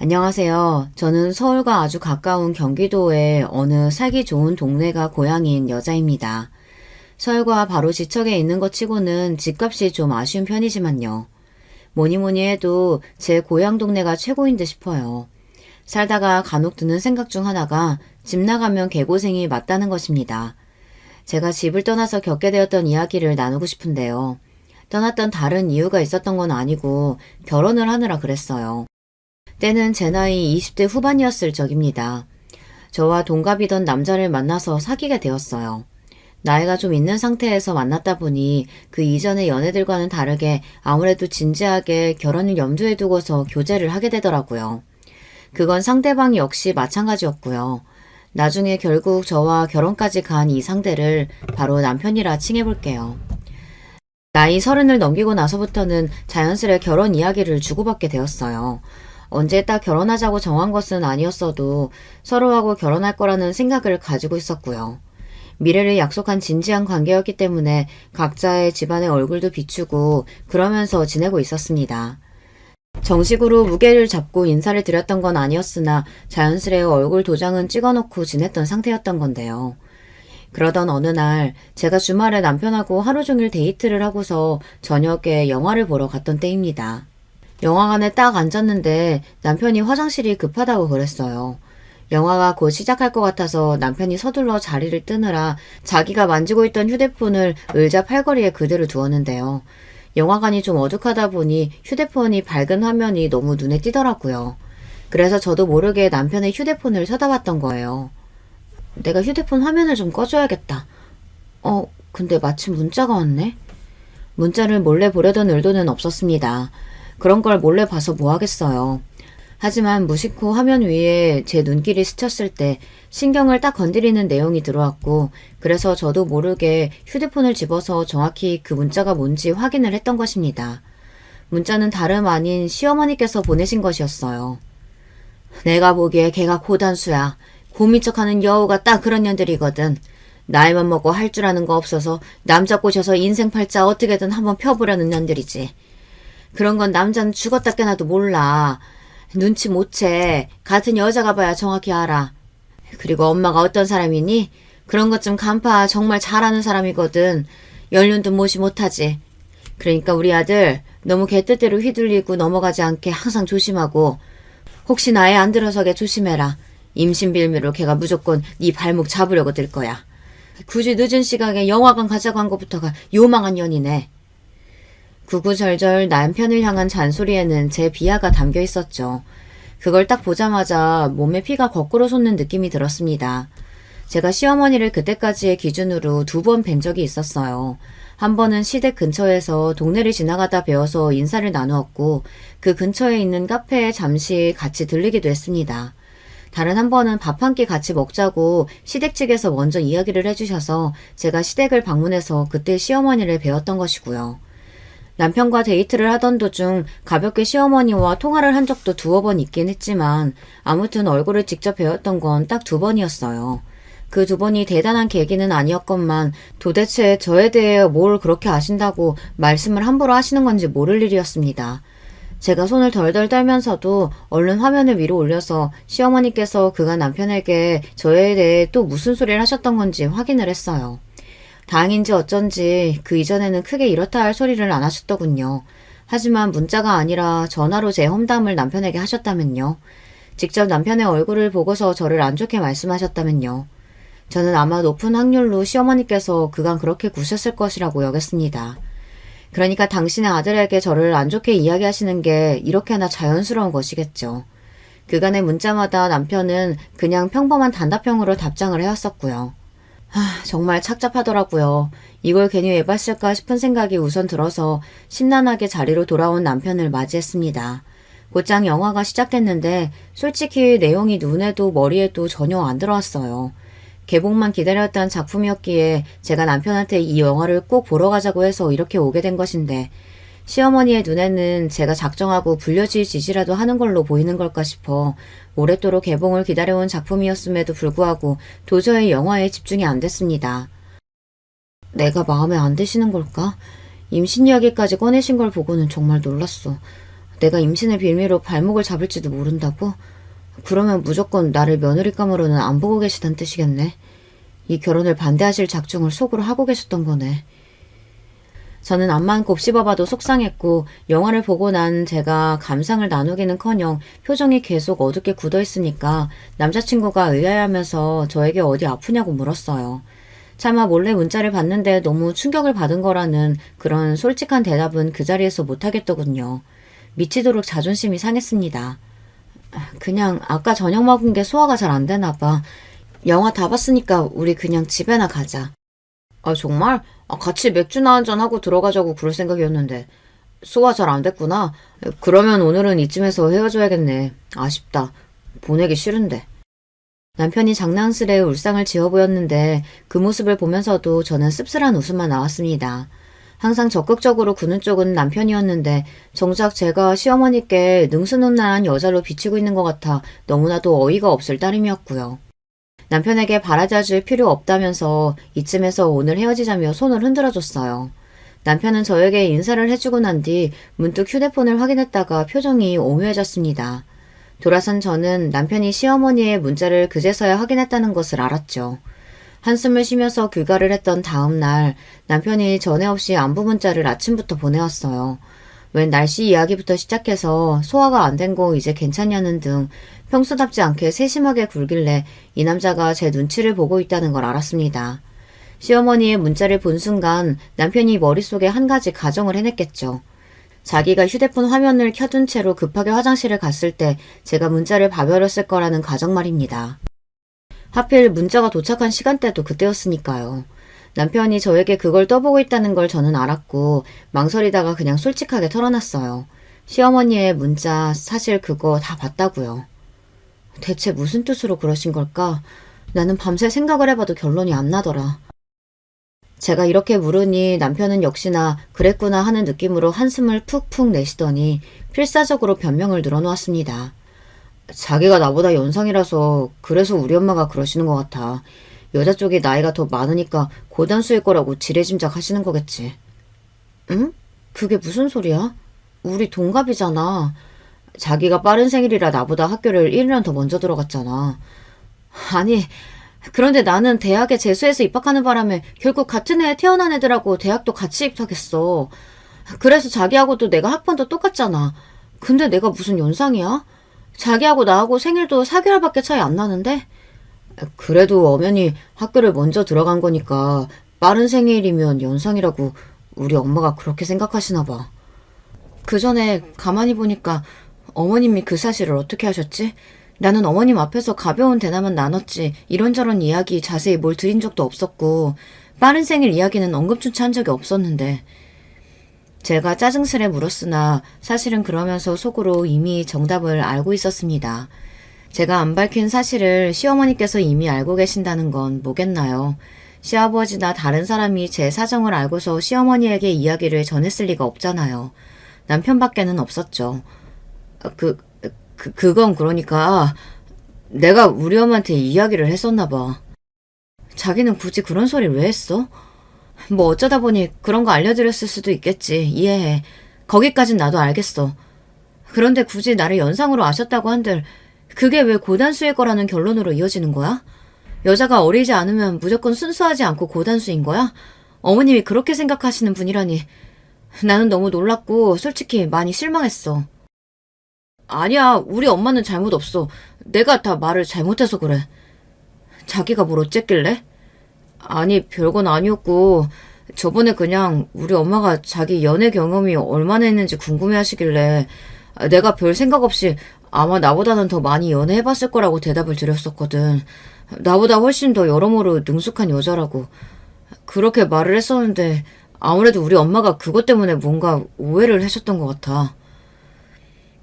안녕하세요. 저는 서울과 아주 가까운 경기도의 어느 살기 좋은 동네가 고향인 여자입니다. 서울과 바로 지척에 있는 것 치고는 집값이 좀 아쉬운 편이지만요. 뭐니 뭐니 해도 제 고향 동네가 최고인 듯 싶어요. 살다가 간혹 드는 생각 중 하나가 집 나가면 개고생이 맞다는 것입니다. 제가 집을 떠나서 겪게 되었던 이야기를 나누고 싶은데요. 떠났던 다른 이유가 있었던 건 아니고 결혼을 하느라 그랬어요. 때는 제 나이 20대 후반이었을 적입니다. 저와 동갑이던 남자를 만나서 사귀게 되었어요. 나이가 좀 있는 상태에서 만났다 보니 그 이전의 연애들과는 다르게 아무래도 진지하게 결혼을 염두에 두고서 교제를 하게 되더라고요. 그건 상대방 역시 마찬가지였고요. 나중에 결국 저와 결혼까지 간 이 상대를 바로 남편이라 칭해볼게요. 나이 30을 넘기고 나서부터는 자연스레 결혼 이야기를 주고받게 되었어요. 언제 딱 결혼하자고 정한 것은 아니었어도 서로하고 결혼할 거라는 생각을 가지고 있었고요. 미래를 약속한 진지한 관계였기 때문에 각자의 집안의 얼굴도 비추고 그러면서 지내고 있었습니다. 정식으로 무게를 잡고 인사를 드렸던 건 아니었으나 자연스레 얼굴 도장은 찍어놓고 지냈던 상태였던 건데요. 그러던 어느 날 제가 주말에 남편하고 하루 종일 데이트를 하고서 저녁에 영화를 보러 갔던 때입니다. 영화관에 딱 앉았는데 남편이 화장실이 급하다고 그랬어요. 영화가 곧 시작할 것 같아서 남편이 서둘러 자리를 뜨느라 자기가 만지고 있던 휴대폰을 의자 팔걸이에 그대로 두었는데요. 영화관이 좀 어둑하다 보니 휴대폰이 밝은 화면이 너무 눈에 띄더라고요. 그래서 저도 모르게 남편의 휴대폰을 쳐다봤던 거예요. 내가 휴대폰 화면을 좀 꺼줘야겠다. 근데 마침 문자가 왔네? 문자를 몰래 보려던 의도는 없었습니다. 그런 걸 몰래 봐서 뭐 하겠어요. 하지만 무심코 화면 위에 제 눈길이 스쳤을 때 신경을 딱 건드리는 내용이 들어왔고, 그래서 저도 모르게 휴대폰을 집어서 정확히 그 문자가 뭔지 확인을 했던 것입니다. 문자는 다름 아닌 시어머니께서 보내신 것이었어요. 내가 보기에 걔가 고단수야. 고민 척하는 여우가 딱 그런 년들이거든. 나이만 먹고 할 줄 아는 거 없어서 남자 꼬셔서 인생 팔자 어떻게든 한번 펴보려는 년들이지. 그런 건 남자는 죽었다 깨나도 몰라. 눈치 못 채. 같은 여자가 봐야 정확히 알아. 그리고 엄마가 어떤 사람이니? 그런 것 좀 간파 정말 잘하는 사람이거든. 연륜도 모시 못하지. 그러니까 우리 아들 너무 걔 뜻대로 휘둘리고 넘어가지 않게 항상 조심하고, 혹시 나에 안 들어서게 조심해라. 임신빌미로 걔가 무조건 네 발목 잡으려고 들 거야. 굳이 늦은 시각에 영화관 가자고 한 것부터가 요망한 년이네. 구구절절 남편을 향한 잔소리에는 제 비하가 담겨 있었죠. 그걸 딱 보자마자 몸에 피가 거꾸로 솟는 느낌이 들었습니다. 제가 시어머니를 그때까지의 기준으로 2번 뵌 적이 있었어요. 한 번은 시댁 근처에서 동네를 지나가다 뵈어서 인사를 나누었고, 그 근처에 있는 카페에 잠시 같이 들리기도 했습니다. 다른 한 번은 밥 한 끼 같이 먹자고 시댁 측에서 먼저 이야기를 해주셔서 제가 시댁을 방문해서 그때 시어머니를 뵈었던 것이고요. 남편과 데이트를 하던 도중 가볍게 시어머니와 통화를 한 적도 2번 있긴 했지만 아무튼 얼굴을 직접 뵈었던 건 딱 2번이었어요. 그 2번이 대단한 계기는 아니었건만 도대체 저에 대해 뭘 그렇게 아신다고 말씀을 함부로 하시는 건지 모를 일이었습니다. 제가 손을 덜덜 떨면서도 얼른 화면을 위로 올려서 시어머니께서 그간 남편에게 저에 대해 또 무슨 소리를 하셨던 건지 확인을 했어요. 다행인지 어쩐지 그 이전에는 크게 이렇다 할 소리를 안 하셨더군요. 하지만 문자가 아니라 전화로 제 험담을 남편에게 하셨다면요. 직접 남편의 얼굴을 보고서 저를 안 좋게 말씀하셨다면요. 저는 아마 높은 확률로 시어머니께서 그간 그렇게 구셨을 것이라고 여겼습니다. 그러니까 당신의 아들에게 저를 안 좋게 이야기하시는 게 이렇게나 자연스러운 것이겠죠. 그간의 문자마다 남편은 그냥 평범한 단답형으로 답장을 해왔었고요. 정말 착잡하더라고요. 이걸 괜히 왜 봤을까 싶은 생각이 우선 들어서 심란하게 자리로 돌아온 남편을 맞이했습니다. 곧장 영화가 시작됐는데 솔직히 내용이 눈에도 머리에도 전혀 안 들어왔어요. 개봉만 기다렸던 작품이었기에 제가 남편한테 이 영화를 꼭 보러 가자고 해서 이렇게 오게 된 것인데, 시어머니의 눈에는 제가 작정하고 불려질 짓이라도 하는 걸로 보이는 걸까 싶어 오랫도록 개봉을 기다려온 작품이었음에도 불구하고 도저히 영화에 집중이 안 됐습니다. 내가 마음에 안 드시는 걸까? 임신 이야기까지 꺼내신 걸 보고는 정말 놀랐어. 내가 임신의 빌미로 발목을 잡을지도 모른다고? 그러면 무조건 나를 며느리감으로는 안 보고 계시단 뜻이겠네. 이 결혼을 반대하실 작정을 속으로 하고 계셨던 거네. 저는 앞만 곱씹어봐도 속상했고 영화를 보고 난 제가 감상을 나누기는커녕 표정이 계속 어둡게 굳어있으니까 남자친구가 의아해하면서 저에게 어디 아프냐고 물었어요. 차마 몰래 문자를 봤는데 너무 충격을 받은 거라는 그런 솔직한 대답은 그 자리에서 못하겠더군요. 미치도록 자존심이 상했습니다. 그냥 아까 저녁 먹은 게 소화가 잘 안 되나 봐. 영화 다 봤으니까 우리 그냥 집에나 가자. 아, 정말? 같이 맥주나 한잔 하고 들어가자고 그럴 생각이었는데. 소화 잘 안 됐구나. 그러면 오늘은 이쯤에서 헤어져야겠네. 아쉽다. 보내기 싫은데. 남편이 장난스레 울상을 지어 보였는데 그 모습을 보면서도 저는 씁쓸한 웃음만 나왔습니다. 항상 적극적으로 구는 쪽은 남편이었는데 정작 제가 시어머니께 능수능란한 여자로 비치고 있는 것 같아 너무나도 어이가 없을 따름이었고요. 남편에게 바라자 줄 필요 없다면서 이쯤에서 오늘 헤어지자며 손을 흔들어줬어요. 남편은 저에게 인사를 해주고 난 뒤 문득 휴대폰을 확인했다가 표정이 오묘해졌습니다. 돌아선 저는 남편이 시어머니의 문자를 그제서야 확인했다는 것을 알았죠. 한숨을 쉬면서 귀가를 했던 다음 날 남편이 전에 없이 안부 문자를 아침부터 보내왔어요. 웬 날씨 이야기부터 시작해서 소화가 안 된 거 이제 괜찮냐는 등 평소답지 않게 세심하게 굴길래 이 남자가 제 눈치를 보고 있다는 걸 알았습니다. 시어머니의 문자를 본 순간 남편이 머릿속에 한 가지 가정을 해냈겠죠. 자기가 휴대폰 화면을 켜둔 채로 급하게 화장실을 갔을 때 제가 문자를 봐버렸을 거라는 가정 말입니다. 하필 문자가 도착한 시간대도 그때였으니까요. 남편이 저에게 그걸 떠보고 있다는 걸 저는 알았고 망설이다가 그냥 솔직하게 털어놨어요. 시어머니의 문자 사실 그거 다 봤다고요. 대체 무슨 뜻으로 그러신 걸까? 나는 밤새 생각을 해봐도 결론이 안 나더라. 제가 이렇게 물으니 남편은 역시나 그랬구나 하는 느낌으로 한숨을 푹푹 내쉬더니 필사적으로 변명을 늘어놓았습니다. 자기가 나보다 연상이라서 그래서 우리 엄마가 그러시는 것 같아. 여자 쪽이 나이가 더 많으니까 고단수일 거라고 지레짐작 하시는 거겠지. 응? 그게 무슨 소리야? 우리 동갑이잖아. 자기가 빠른 생일이라 나보다 학교를 1년 더 먼저 들어갔잖아. 아니, 그런데 나는 대학에 재수해서 입학하는 바람에 결국 같은 해에 태어난 애들하고 대학도 같이 입학했어. 그래서 자기하고도 내가 학번도 똑같잖아. 근데 내가 무슨 연상이야? 자기하고 나하고 생일도 4개월밖에 차이 안 나는데? 그래도 엄연히 학교를 먼저 들어간 거니까 빠른 생일이면 연상이라고 우리 엄마가 그렇게 생각하시나 봐. 그 전에 가만히 보니까 어머님이 그 사실을 어떻게 하셨지? 나는 어머님 앞에서 가벼운 대화만 나눴지 이런저런 이야기 자세히 뭘 드린 적도 없었고 빠른 생일 이야기는 언급조차 한 적이 없었는데 제가 짜증스레 물었으나 사실은 그러면서 속으로 이미 정답을 알고 있었습니다. 제가 안 밝힌 사실을 시어머니께서 이미 알고 계신다는 건 뭐겠나요? 시아버지나 다른 사람이 제 사정을 알고서 시어머니에게 이야기를 전했을 리가 없잖아요. 남편밖에는 없었죠. 그건 그러니까 내가 우리 엄마한테 이야기를 했었나 봐. 자기는 굳이 그런 소리를 왜 했어? 뭐 어쩌다 보니 그런 거 알려드렸을 수도 있겠지. 이해해. 거기까진 나도 알겠어. 그런데 굳이 나를 연상으로 아셨다고 한들 그게 왜 고단수일 거라는 결론으로 이어지는 거야? 여자가 어리지 않으면 무조건 순수하지 않고 고단수인 거야? 어머님이 그렇게 생각하시는 분이라니. 나는 너무 놀랐고 솔직히 많이 실망했어. 아니야, 우리 엄마는 잘못 없어. 내가 다 말을 잘못해서 그래. 자기가 뭘 어쨌길래? 아니, 별건 아니었고 저번에 그냥 우리 엄마가 자기 연애 경험이 얼마나 했는지 궁금해 하시길래 내가 별 생각 없이 아마 나보다는 더 많이 연애해봤을 거라고 대답을 드렸었거든. 나보다 훨씬 더 여러모로 능숙한 여자라고. 그렇게 말을 했었는데 아무래도 우리 엄마가 그것 때문에 뭔가 오해를 하셨던 것 같아.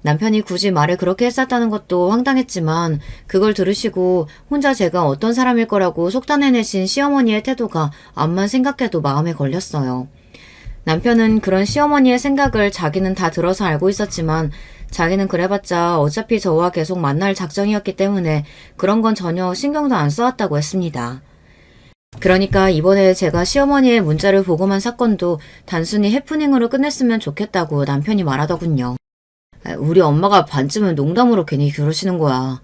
남편이 굳이 말을 그렇게 했었다는 것도 황당했지만 그걸 들으시고 혼자 제가 어떤 사람일 거라고 속단해내신 시어머니의 태도가 암만 생각해도 마음에 걸렸어요. 남편은 그런 시어머니의 생각을 자기는 다 들어서 알고 있었지만 자기는 그래봤자 어차피 저와 계속 만날 작정이었기 때문에 그런 건 전혀 신경도 안 써왔다고 했습니다. 그러니까 이번에 제가 시어머니의 문자를 보고만 사건도 단순히 해프닝으로 끝냈으면 좋겠다고 남편이 말하더군요. 우리 엄마가 반쯤은 농담으로 괜히 그러시는 거야.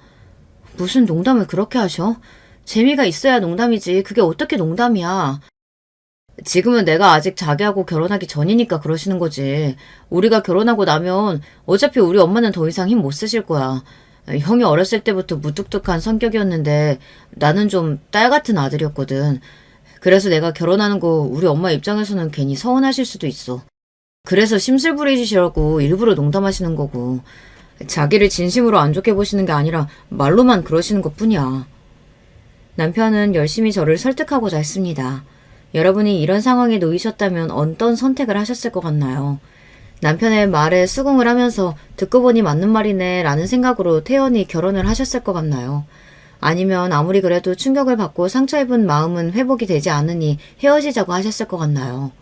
무슨 농담을 그렇게 하셔? 재미가 있어야 농담이지. 그게 어떻게 농담이야. 지금은 내가 아직 자기하고 결혼하기 전이니까 그러시는 거지. 우리가 결혼하고 나면 어차피 우리 엄마는 더 이상 힘 못 쓰실 거야. 형이 어렸을 때부터 무뚝뚝한 성격이었는데 나는 좀 딸 같은 아들이었거든. 그래서 내가 결혼하는 거 우리 엄마 입장에서는 괜히 서운하실 수도 있어. 그래서 심술 부리시라고 일부러 농담하시는 거고. 자기를 진심으로 안 좋게 보시는 게 아니라 말로만 그러시는 것뿐이야. 남편은 열심히 저를 설득하고자 했습니다. 여러분이 이런 상황에 놓이셨다면 어떤 선택을 하셨을 것 같나요? 남편의 말에 수긍을 하면서 듣고 보니 맞는 말이네 라는 생각으로 태연히 결혼을 하셨을 것 같나요? 아니면 아무리 그래도 충격을 받고 상처 입은 마음은 회복이 되지 않으니 헤어지자고 하셨을 것 같나요?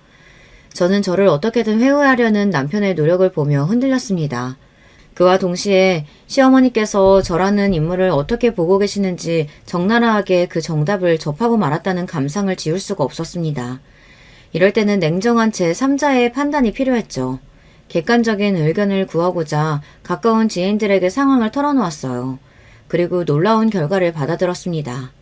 저는 저를 어떻게든 회유하려는 남편의 노력을 보며 흔들렸습니다. 그와 동시에 시어머니께서 저라는 인물을 어떻게 보고 계시는지 적나라하게 그 정답을 접하고 말았다는 감상을 지울 수가 없었습니다. 이럴 때는 냉정한 제3자의 판단이 필요했죠. 객관적인 의견을 구하고자 가까운 지인들에게 상황을 털어놓았어요. 그리고 놀라운 결과를 받아들었습니다.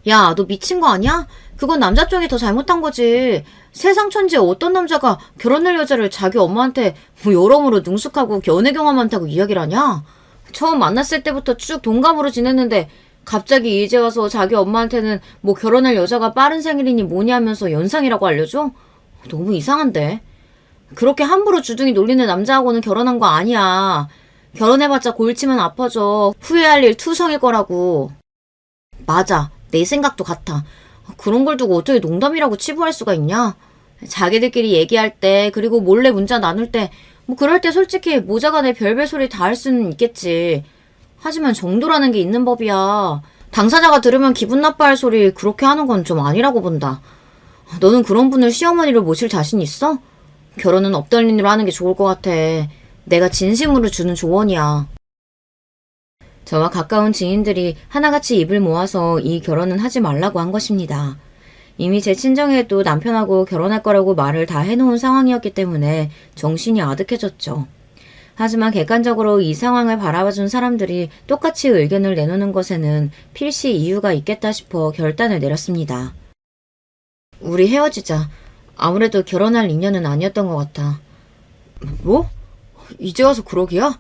야, 너 미친 거 아니야? 그건 남자 쪽이 더 잘못한 거지. 세상 천지에 어떤 남자가 결혼할 여자를 자기 엄마한테 뭐 여러모로 능숙하고 연애 경험 많다고 이야기를 하냐? 처음 만났을 때부터 쭉 동갑으로 지냈는데 갑자기 이제 와서 자기 엄마한테는 뭐 결혼할 여자가 빠른 생일이니 뭐니 하면서 연상이라고 알려줘? 너무 이상한데. 그렇게 함부로 주둥이 놀리는 남자하고는 결혼한 거 아니야. 결혼해봤자 골치면 아파져. 후회할 일 투성일 거라고. 맞아. 내 생각도 같아. 그런 걸 두고 어떻게 농담이라고 치부할 수가 있냐? 자기들끼리 얘기할 때, 그리고 몰래 문자 나눌 때, 뭐 그럴 때 솔직히 모자간에 별별 소리 다 할 수는 있겠지. 하지만 정도라는 게 있는 법이야. 당사자가 들으면 기분 나빠할 소리 그렇게 하는 건 좀 아니라고 본다. 너는 그런 분을 시어머니로 모실 자신 있어? 결혼은 없던 일로 하는 게 좋을 것 같아. 내가 진심으로 주는 조언이야. 저와 가까운 지인들이 하나같이 입을 모아서 이 결혼은 하지 말라고 한 것입니다. 이미 제 친정에도 남편하고 결혼할 거라고 말을 다 해놓은 상황이었기 때문에 정신이 아득해졌죠. 하지만 객관적으로 이 상황을 바라봐준 사람들이 똑같이 의견을 내놓는 것에는 필시 이유가 있겠다 싶어 결단을 내렸습니다. 우리 헤어지자. 아무래도 결혼할 인연은 아니었던 것 같아. 뭐? 이제 와서 그러기야?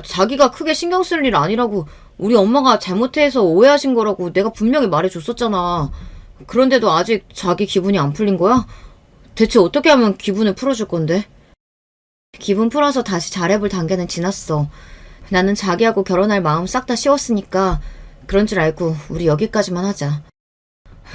자기가 크게 신경 쓸 일 아니라고, 우리 엄마가 잘못해서 오해하신 거라고 내가 분명히 말해줬었잖아. 그런데도 아직 자기 기분이 안 풀린 거야? 대체 어떻게 하면 기분을 풀어줄 건데? 기분 풀어서 다시 잘해볼 단계는 지났어. 나는 자기하고 결혼할 마음 싹 다 씌웠으니까 그런 줄 알고 우리 여기까지만 하자.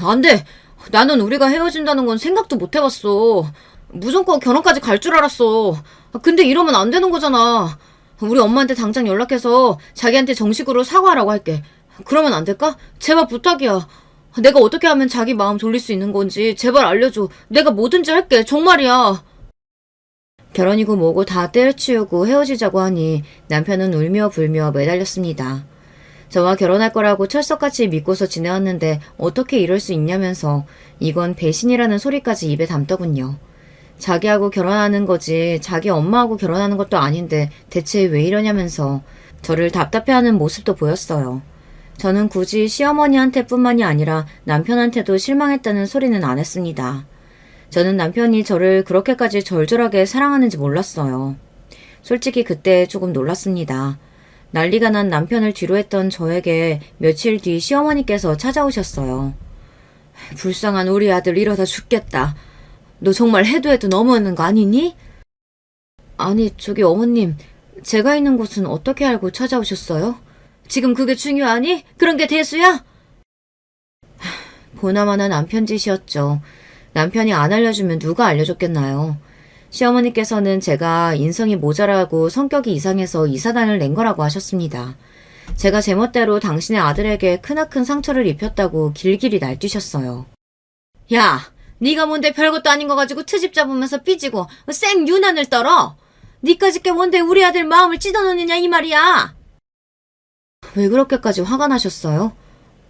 안 돼! 나는 우리가 헤어진다는 건 생각도 못 해봤어. 무조건 결혼까지 갈 줄 알았어. 근데 이러면 안 되는 거잖아. 우리 엄마한테 당장 연락해서 자기한테 정식으로 사과하라고 할게. 그러면 안 될까? 제발 부탁이야. 내가 어떻게 하면 자기 마음 돌릴 수 있는 건지 제발 알려줘. 내가 뭐든지 할게. 정말이야. 결혼이고 뭐고 다 때려치우고 헤어지자고 하니 남편은 울며 불며 매달렸습니다. 저와 결혼할 거라고 철석같이 믿고서 지내왔는데 어떻게 이럴 수 있냐면서 이건 배신이라는 소리까지 입에 담더군요. 자기하고 결혼하는 거지 자기 엄마하고 결혼하는 것도 아닌데 대체 왜 이러냐면서 저를 답답해하는 모습도 보였어요. 저는 굳이 시어머니한테 뿐만이 아니라 남편한테도 실망했다는 소리는 안 했습니다. 저는 남편이 저를 그렇게까지 절절하게 사랑하는지 몰랐어요. 솔직히 그때 조금 놀랐습니다. 난리가 난 남편을 뒤로했던 저에게 며칠 뒤 시어머니께서 찾아오셨어요. 불쌍한 우리 아들 이러다 죽겠다. 너 정말 해도 해도 너무하는 거 아니니? 아니, 저기 어머님, 제가 있는 곳은 어떻게 알고 찾아오셨어요? 지금 그게 중요하니? 그런 게 대수야? 보나마나 남편 짓이었죠. 남편이 안 알려주면 누가 알려줬겠나요? 시어머니께서는 제가 인성이 모자라고 성격이 이상해서 이사단을 낸 거라고 하셨습니다. 제가 제멋대로 당신의 아들에게 크나큰 상처를 입혔다고 길길이 날뛰셨어요. 야, 네가 뭔데 별것도 아닌 거 가지고 트집 잡으면서 삐지고 쌩 유난을 떨어? 니까짓 게 뭔데 우리 아들 마음을 찢어놓느냐 이 말이야. 왜 그렇게까지 화가 나셨어요?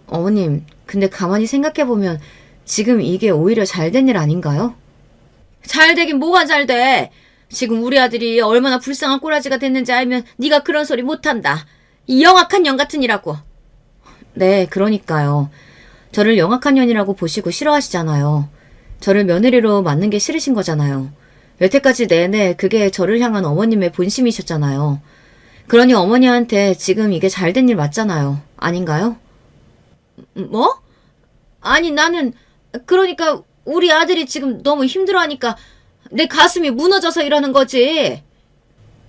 어머님, 근데 가만히 생각해보면 지금 이게 오히려 잘된 일 아닌가요? 잘 되긴 뭐가 잘 돼. 지금 우리 아들이 얼마나 불쌍한 꼬라지가 됐는지 알면 네가 그런 소리 못한다. 이 영악한 년 같으니라고. 네, 그러니까요. 저를 영악한 년이라고 보시고 싫어하시잖아요. 저를 며느리로 맞는 게 싫으신 거잖아요. 여태까지 내내 그게 저를 향한 어머님의 본심이셨잖아요. 그러니 어머니한테 지금 이게 잘된 일 맞잖아요. 아닌가요? 뭐? 아니 나는 그러니까 우리 아들이 지금 너무 힘들어하니까 내 가슴이 무너져서 이러는 거지.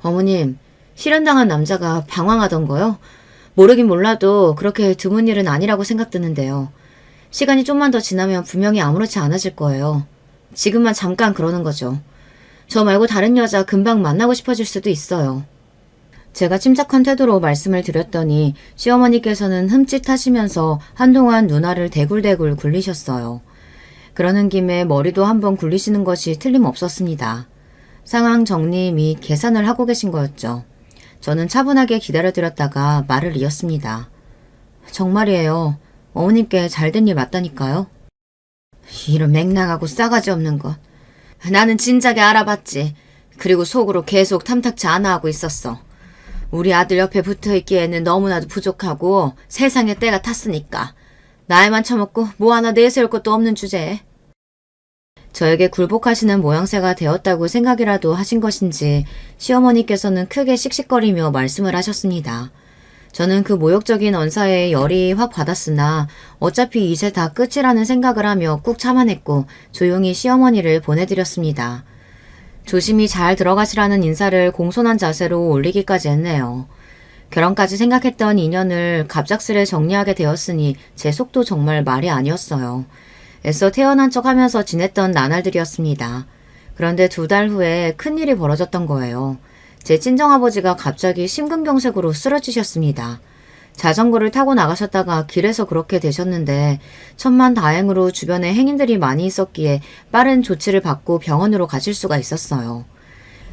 어머님, 실현당한 남자가 방황하던 거요? 모르긴 몰라도 그렇게 드문 일은 아니라고 생각드는데요. 시간이 좀만 더 지나면 분명히 아무렇지 않아질 거예요. 지금만 잠깐 그러는 거죠. 저 말고 다른 여자 금방 만나고 싶어질 수도 있어요. 제가 침착한 태도로 말씀을 드렸더니 시어머니께서는 흠칫하시면서 한동안 눈알을 대굴대굴 굴리셨어요. 그러는 김에 머리도 한번 굴리시는 것이 틀림없었습니다. 상황 정리 및 계산을 하고 계신 거였죠. 저는 차분하게 기다려드렸다가 말을 이었습니다. 정말이에요. 어머님께 잘된 일 맞다니까요. 이런 맹랑하고 싸가지 없는 것. 나는 진작에 알아봤지. 그리고 속으로 계속 탐탁치 않아 하고 있었어. 우리 아들 옆에 붙어있기에는 너무나도 부족하고 세상에 때가 탔으니까. 나이만 처먹고 뭐 하나 내세울 것도 없는 주제에. 저에게 굴복하시는 모양새가 되었다고 생각이라도 하신 것인지 시어머니께서는 크게 씩씩거리며 말씀을 하셨습니다. 저는 그 모욕적인 언사에 열이 확 받았으나 어차피 이제 다 끝이라는 생각을 하며 꾹 참아냈고 조용히 시어머니를 보내드렸습니다. 조심히 잘 들어가시라는 인사를 공손한 자세로 올리기까지 했네요. 결혼까지 생각했던 인연을 갑작스레 정리하게 되었으니 제 속도 정말 말이 아니었어요. 애써 태어난 척 하면서 지냈던 나날들이었습니다. 그런데 2달 후에 큰일이 벌어졌던 거예요. 제 친정아버지가 갑자기 심근경색으로 쓰러지셨습니다. 자전거를 타고 나가셨다가 길에서 그렇게 되셨는데 천만다행으로 주변에 행인들이 많이 있었기에 빠른 조치를 받고 병원으로 가실 수가 있었어요.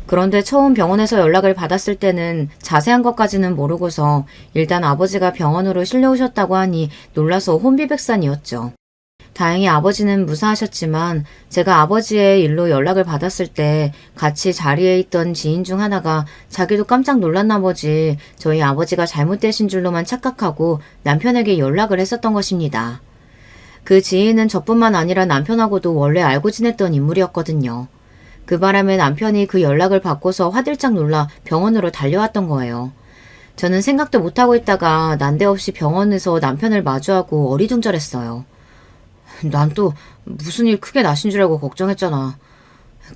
그런데 처음 병원에서 연락을 받았을 때는 자세한 것까지는 모르고서 일단 아버지가 병원으로 실려오셨다고 하니 놀라서 혼비백산이었죠. 다행히 아버지는 무사하셨지만 제가 아버지의 일로 연락을 받았을 때 같이 자리에 있던 지인 중 하나가 자기도 깜짝 놀란 나머지 저희 아버지가 잘못되신 줄로만 착각하고 남편에게 연락을 했었던 것입니다. 그 지인은 저뿐만 아니라 남편하고도 원래 알고 지냈던 인물이었거든요. 그 바람에 남편이 그 연락을 받고서 화들짝 놀라 병원으로 달려왔던 거예요. 저는 생각도 못하고 있다가 난데없이 병원에서 남편을 마주하고 어리둥절했어요. 난 또 무슨 일 크게 나신 줄 알고 걱정했잖아.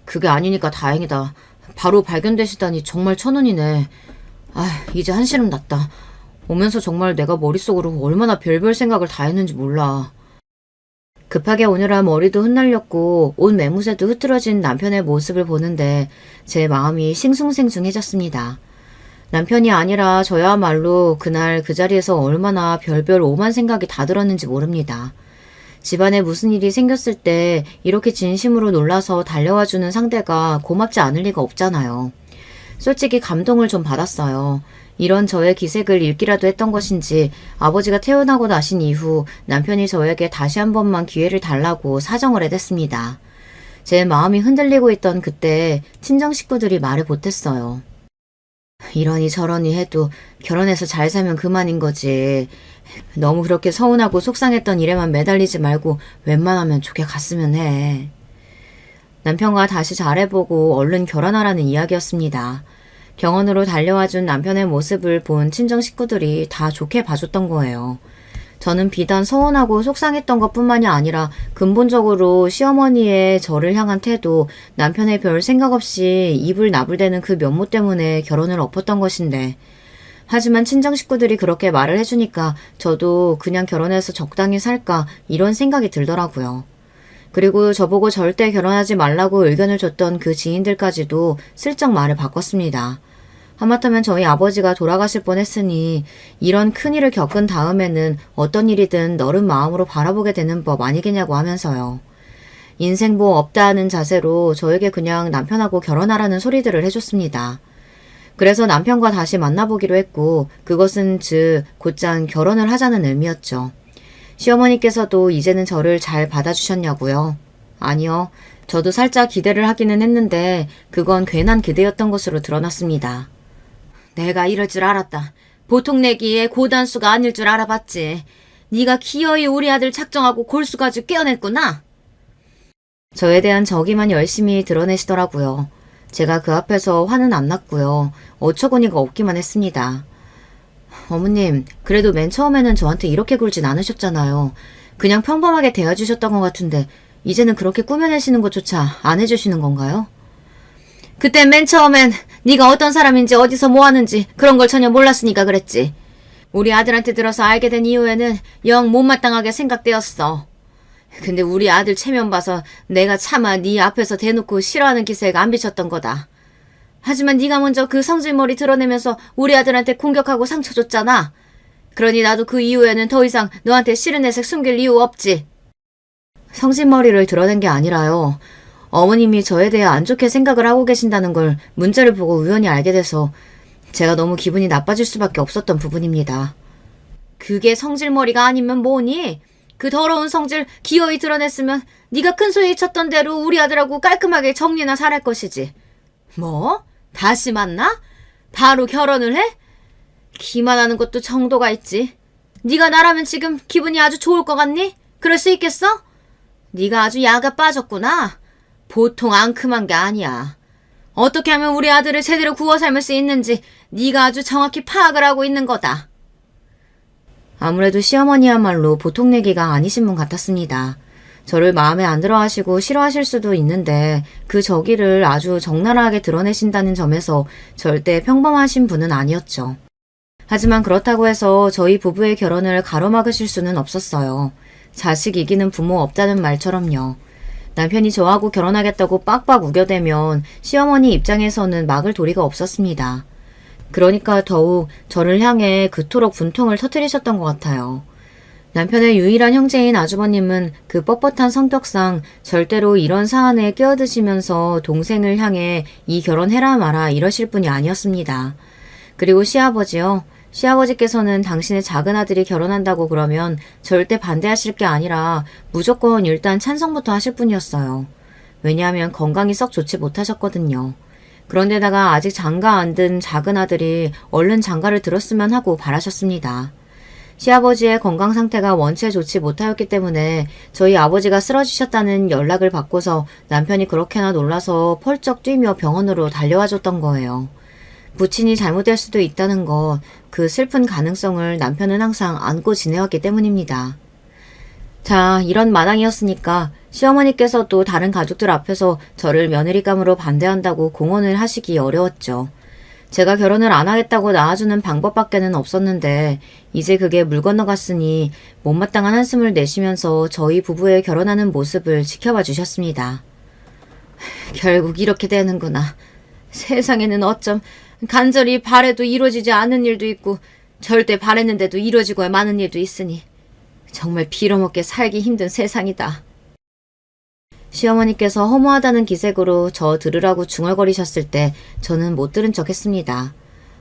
그게 아니니까 다행이다. 바로 발견되시다니 정말 천운이네. 이제 한시름 났다. 오면서 정말 내가 머릿속으로 얼마나 별별 생각을 다 했는지 몰라. 급하게 오느라 머리도 흩날렸고 옷 매무새도 흐트러진 남편의 모습을 보는데 제 마음이 싱숭생숭해졌습니다. 남편이 아니라 저야말로 그날 그 자리에서 얼마나 별별 오만 생각이 다 들었는지 모릅니다. 집안에 무슨 일이 생겼을 때 이렇게 진심으로 놀라서 달려와주는 상대가 고맙지 않을 리가 없잖아요. 솔직히 감동을 좀 받았어요. 이런 저의 기색을 읽기라도 했던 것인지 아버지가 태어나고 나신 이후 남편이 저에게 다시 한 번만 기회를 달라고 사정을 해댔습니다. 제 마음이 흔들리고 있던 그때 친정 식구들이 말을 못했어요. 이러니 저러니 해도 결혼해서 잘 살면 그만인 거지. 너무 그렇게 서운하고 속상했던 일에만 매달리지 말고 웬만하면 좋게 갔으면 해. 남편과 다시 잘해보고 얼른 결혼하라는 이야기였습니다. 병원으로 달려와준 남편의 모습을 본 친정 식구들이 다 좋게 봐줬던 거예요. 저는 비단 서운하고 속상했던 것뿐만이 아니라 근본적으로 시어머니의 저를 향한 태도, 남편의 별 생각 없이 이불 나불대는 그 면모 때문에 결혼을 엎었던 것인데 하지만 친정 식구들이 그렇게 말을 해주니까 저도 그냥 결혼해서 적당히 살까 이런 생각이 들더라고요. 그리고 저보고 절대 결혼하지 말라고 의견을 줬던 그 지인들까지도 슬쩍 말을 바꿨습니다. 하마터면 저희 아버지가 돌아가실 뻔했으니 이런 큰일을 겪은 다음에는 어떤 일이든 너른 마음으로 바라보게 되는 법 아니겠냐고 하면서요. 인생 뭐 없다 하는 자세로 저에게 그냥 남편하고 결혼하라는 소리들을 해줬습니다. 그래서 남편과 다시 만나보기로 했고 그것은 즉 곧장 결혼을 하자는 의미였죠. 시어머니께서도 이제는 저를 잘 받아주셨냐고요? 아니요. 저도 살짝 기대를 하기는 했는데 그건 괜한 기대였던 것으로 드러났습니다. 내가 이럴 줄 알았다. 보통 내기에 고단수가 아닐 줄 알아봤지. 네가 기어이 우리 아들 작정하고 골수 가지고 깨어냈구나. 저에 대한 적의만 열심히 드러내시더라고요. 제가 그 앞에서 화는 안 났고요. 어처구니가 없기만 했습니다. 어머님, 그래도 맨 처음에는 저한테 이렇게 굴진 않으셨잖아요. 그냥 평범하게 대해주셨던 것 같은데 이제는 그렇게 꾸며내시는 것조차 안 해주시는 건가요? 그때 맨 처음엔 네가 어떤 사람인지 어디서 뭐 하는지 그런 걸 전혀 몰랐으니까 그랬지. 우리 아들한테 들어서 알게 된 이후에는 영 못마땅하게 생각되었어. 근데 우리 아들 체면 봐서 내가 차마 네 앞에서 대놓고 싫어하는 기세가 안 비쳤던 거다. 하지만 네가 먼저 그 성질머리 드러내면서 우리 아들한테 공격하고 상처 줬잖아. 그러니 나도 그 이후에는 더 이상 너한테 싫은 내색 숨길 이유 없지. 성질머리를 드러낸 게 아니라요. 어머님이 저에 대해 안 좋게 생각을 하고 계신다는 걸 문자를 보고 우연히 알게 돼서 제가 너무 기분이 나빠질 수밖에 없었던 부분입니다. 그게 성질머리가 아니면 뭐니? 그 더러운 성질 기어이 드러냈으면 네가 큰 소리 쳤던 대로 우리 아들하고 깔끔하게 정리나 잘할 것이지. 뭐? 다시 만나? 바로 결혼을 해? 기만하는 것도 정도가 있지. 네가 나라면 지금 기분이 아주 좋을 것 같니? 그럴 수 있겠어? 네가 아주 야가 빠졌구나. 보통 앙큼한 게 아니야. 어떻게 하면 우리 아들을 제대로 구워 삶을 수 있는지 네가 아주 정확히 파악을 하고 있는 거다. 아무래도 시어머니야말로 보통 내기가 아니신 분 같았습니다. 저를 마음에 안 들어 하시고 싫어하실 수도 있는데 그 저기를 아주 적나라하게 드러내신다는 점에서 절대 평범하신 분은 아니었죠. 하지만 그렇다고 해서 저희 부부의 결혼을 가로막으실 수는 없었어요. 자식 이기는 부모 없다는 말처럼요. 남편이 저하고 결혼하겠다고 빡빡 우겨대면 시어머니 입장에서는 막을 도리가 없었습니다. 그러니까 더욱 저를 향해 그토록 분통을 터뜨리셨던 것 같아요. 남편의 유일한 형제인 아주버님은 그 뻣뻣한 성격상 절대로 이런 사안에 끼어드시면서 동생을 향해 이 결혼해라 마라 이러실 분이 아니었습니다. 그리고 시아버지요. 시아버지께서는 당신의 작은 아들이 결혼한다고 그러면 절대 반대하실 게 아니라 무조건 일단 찬성부터 하실 분이었어요. 왜냐하면 건강이 썩 좋지 못하셨거든요. 그런데다가 아직 장가 안 든 작은 아들이 얼른 장가를 들었으면 하고 바라셨습니다. 시아버지의 건강 상태가 원체 좋지 못하였기 때문에 저희 아버지가 쓰러지셨다는 연락을 받고서 남편이 그렇게나 놀라서 펄쩍 뛰며 병원으로 달려와 줬던 거예요. 부친이 잘못될 수도 있다는 것, 그 슬픈 가능성을 남편은 항상 안고 지내왔기 때문입니다. 자, 이런 마당이었으니까 시어머니께서 또 다른 가족들 앞에서 저를 며느리감으로 반대한다고 공언을 하시기 어려웠죠. 제가 결혼을 안 하겠다고 나와주는 방법밖에는 없었는데 이제 그게 물 건너갔으니 못마땅한 한숨을 내쉬면서 저희 부부의 결혼하는 모습을 지켜봐 주셨습니다. 결국 이렇게 되는구나. 세상에는 어쩜 간절히 바래도 이루어지지 않은 일도 있고 절대 바랬는데도 이루어지고야 마는 일도 있으니 정말 빌어먹게 살기 힘든 세상이다. 시어머니께서 허무하다는 기색으로 저 들으라고 중얼거리셨을 때 저는 못 들은 척 했습니다.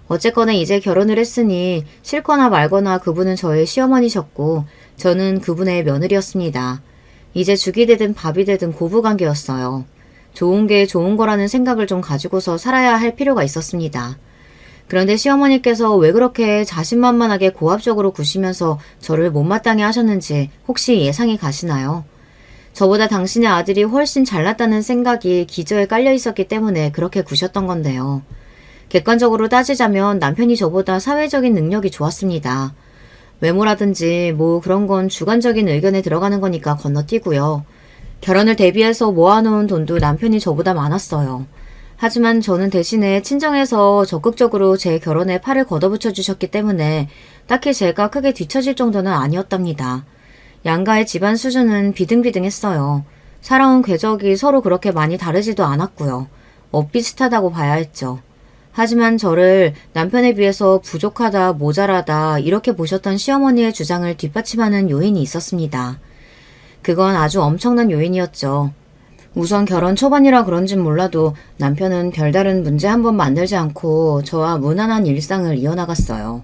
어쨌거나 이제 결혼을 했으니 싫거나 말거나 그분은 저의 시어머니셨고 저는 그분의 며느리였습니다. 이제 죽이 되든 밥이 되든 고부관계였어요. 좋은 게 좋은 거라는 생각을 좀 가지고서 살아야 할 필요가 있었습니다. 그런데 시어머니께서 왜 그렇게 자신만만하게 고압적으로 구시면서 저를 못마땅해 하셨는지 혹시 예상이 가시나요? 저보다 당신의 아들이 훨씬 잘났다는 생각이 기저에 깔려 있었기 때문에 그렇게 구셨던 건데요. 객관적으로 따지자면 남편이 저보다 사회적인 능력이 좋았습니다. 외모라든지 뭐 그런 건 주관적인 의견에 들어가는 거니까 건너뛰고요. 결혼을 대비해서 모아놓은 돈도 남편이 저보다 많았어요. 하지만 저는 대신에 친정에서 적극적으로 제 결혼에 팔을 걷어붙여 주셨기 때문에 딱히 제가 크게 뒤처질 정도는 아니었답니다. 양가의 집안 수준은 비등비등했어요. 살아온 궤적이 서로 그렇게 많이 다르지도 않았고요. 엇비슷하다고 봐야 했죠. 하지만 저를 남편에 비해서 부족하다, 모자라다 이렇게 보셨던 시어머니의 주장을 뒷받침하는 요인이 있었습니다. 그건 아주 엄청난 요인이었죠. 우선 결혼 초반이라 그런진 몰라도 남편은 별다른 문제 한 번 만들지 않고 저와 무난한 일상을 이어나갔어요.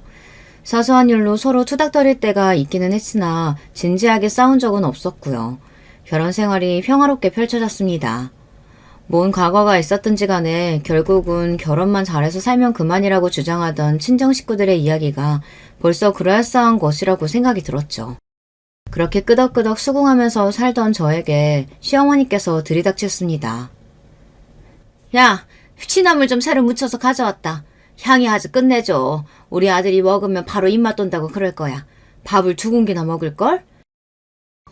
사소한 일로 서로 투닥거릴 때가 있기는 했으나 진지하게 싸운 적은 없었고요. 결혼 생활이 평화롭게 펼쳐졌습니다. 뭔 과거가 있었든지 간에 결국은 결혼만 잘해서 살면 그만이라고 주장하던 친정 식구들의 이야기가 벌써 그럴싸한 것이라고 생각이 들었죠. 그렇게 끄덕끄덕 수긍하면서 살던 저에게 시어머니께서 들이닥쳤습니다. 야, 취나물 좀 새로 묻혀서 가져왔다. 향이 아주 끝내줘. 우리 아들이 먹으면 바로 입맛 돈다고 그럴 거야. 밥을 2공기나 먹을걸?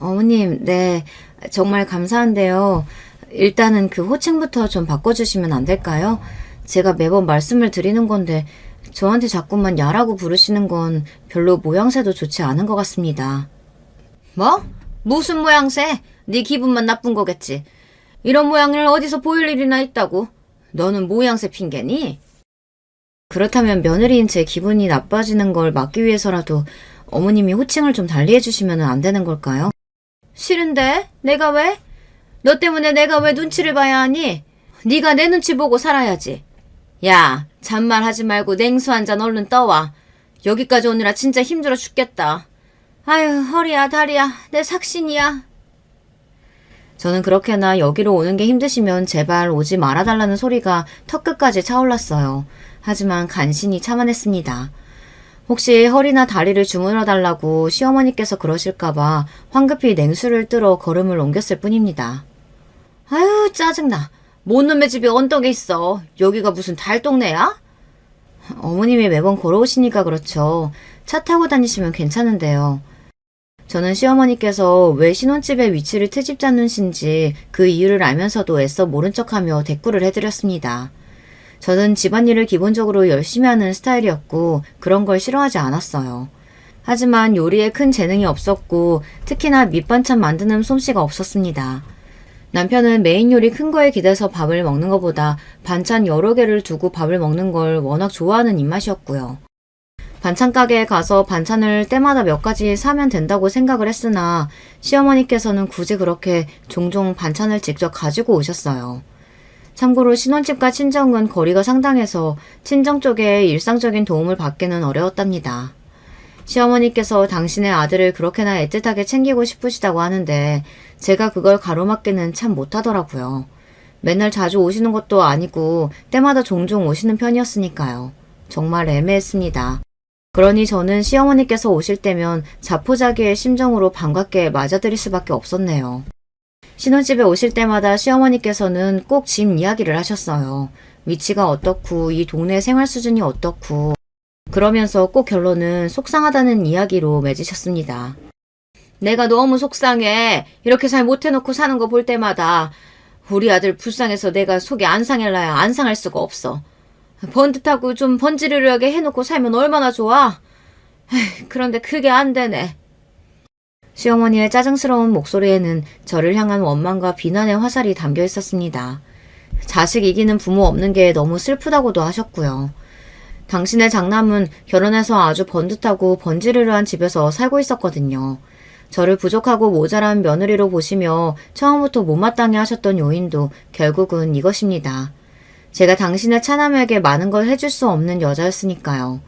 어머님, 네, 정말 감사한데요. 일단은 그 호칭부터 좀 바꿔주시면 안 될까요? 제가 매번 말씀을 드리는 건데 저한테 자꾸만 야라고 부르시는 건 별로 모양새도 좋지 않은 것 같습니다. 뭐? 무슨 모양새? 네 기분만 나쁜 거겠지. 이런 모양을 어디서 보일 일이나 있다고? 너는 모양새 핑계니? 그렇다면 며느리인 제 기분이 나빠지는 걸 막기 위해서라도 어머님이 호칭을 좀 달리 해주시면 안 되는 걸까요? 싫은데? 내가 왜? 너 때문에 내가 왜 눈치를 봐야 하니? 네가 내 눈치 보고 살아야지. 야, 잔말하지 말고 냉수 한 잔 얼른 떠와. 여기까지 오느라 진짜 힘들어 죽겠다. 아유, 허리야, 다리야, 내 삭신이야. 저는 그렇게나 여기로 오는 게 힘드시면 제발 오지 말아달라는 소리가 턱끝까지 차올랐어요. 하지만 간신히 참아냈습니다. 혹시 허리나 다리를 주물러 달라고 시어머니께서 그러실까봐 황급히 냉수를 뜨러 걸음을 옮겼을 뿐입니다. 아유, 짜증나. 뭔 놈의 집이 언덕에 있어. 여기가 무슨 달동네야? 어머님이 매번 걸어오시니까 그렇죠. 차 타고 다니시면 괜찮은데요. 저는 시어머니께서 왜 신혼집의 위치를 트집 잡는신지 그 이유를 알면서도 애써 모른 척하며 대꾸를 해드렸습니다. 저는 집안일을 기본적으로 열심히 하는 스타일이었고 그런 걸 싫어하지 않았어요. 하지만 요리에 큰 재능이 없었고 특히나 밑반찬 만드는 솜씨가 없었습니다. 남편은 메인 요리 큰 거에 기대서 밥을 먹는 것보다 반찬 여러 개를 두고 밥을 먹는 걸 워낙 좋아하는 입맛이었고요. 반찬 가게에 가서 반찬을 때마다 몇 가지 사면 된다고 생각을 했으나 시어머니께서는 굳이 그렇게 종종 반찬을 직접 가지고 오셨어요. 참고로 신혼집과 친정은 거리가 상당해서 친정 쪽에 일상적인 도움을 받기는 어려웠답니다. 시어머니께서 당신의 아들을 그렇게나 애틋하게 챙기고 싶으시다고 하는데 제가 그걸 가로막기는 참 못하더라고요. 맨날 자주 오시는 것도 아니고 때마다 종종 오시는 편이었으니까요. 정말 애매했습니다. 그러니 저는 시어머니께서 오실 때면 자포자기의 심정으로 반갑게 맞아들일 수밖에 없었네요. 신혼집에 오실 때마다 시어머니께서는 꼭 집 이야기를 하셨어요. 위치가 어떻고 이 동네 생활 수준이 어떻고 그러면서 꼭 결론은 속상하다는 이야기로 맺으셨습니다. 내가 너무 속상해. 이렇게 잘 못해놓고 사는 거 볼 때마다 우리 아들 불쌍해서 내가 속이 안 상할라야 안 상할 수가 없어. 번듯하고 좀 번지르르하게 해놓고 살면 얼마나 좋아. 그런데 그게 안 되네. 시어머니의 짜증스러운 목소리에는 저를 향한 원망과 비난의 화살이 담겨 있었습니다. 자식 이기는 부모 없는 게 너무 슬프다고도 하셨고요. 당신의 장남은 결혼해서 아주 번듯하고 번지르르한 집에서 살고 있었거든요. 저를 부족하고 모자란 며느리로 보시며 처음부터 못마땅해 하셨던 요인도 결국은 이것입니다. 제가 당신의 차남에게 많은 걸 해줄 수 없는 여자였으니까요.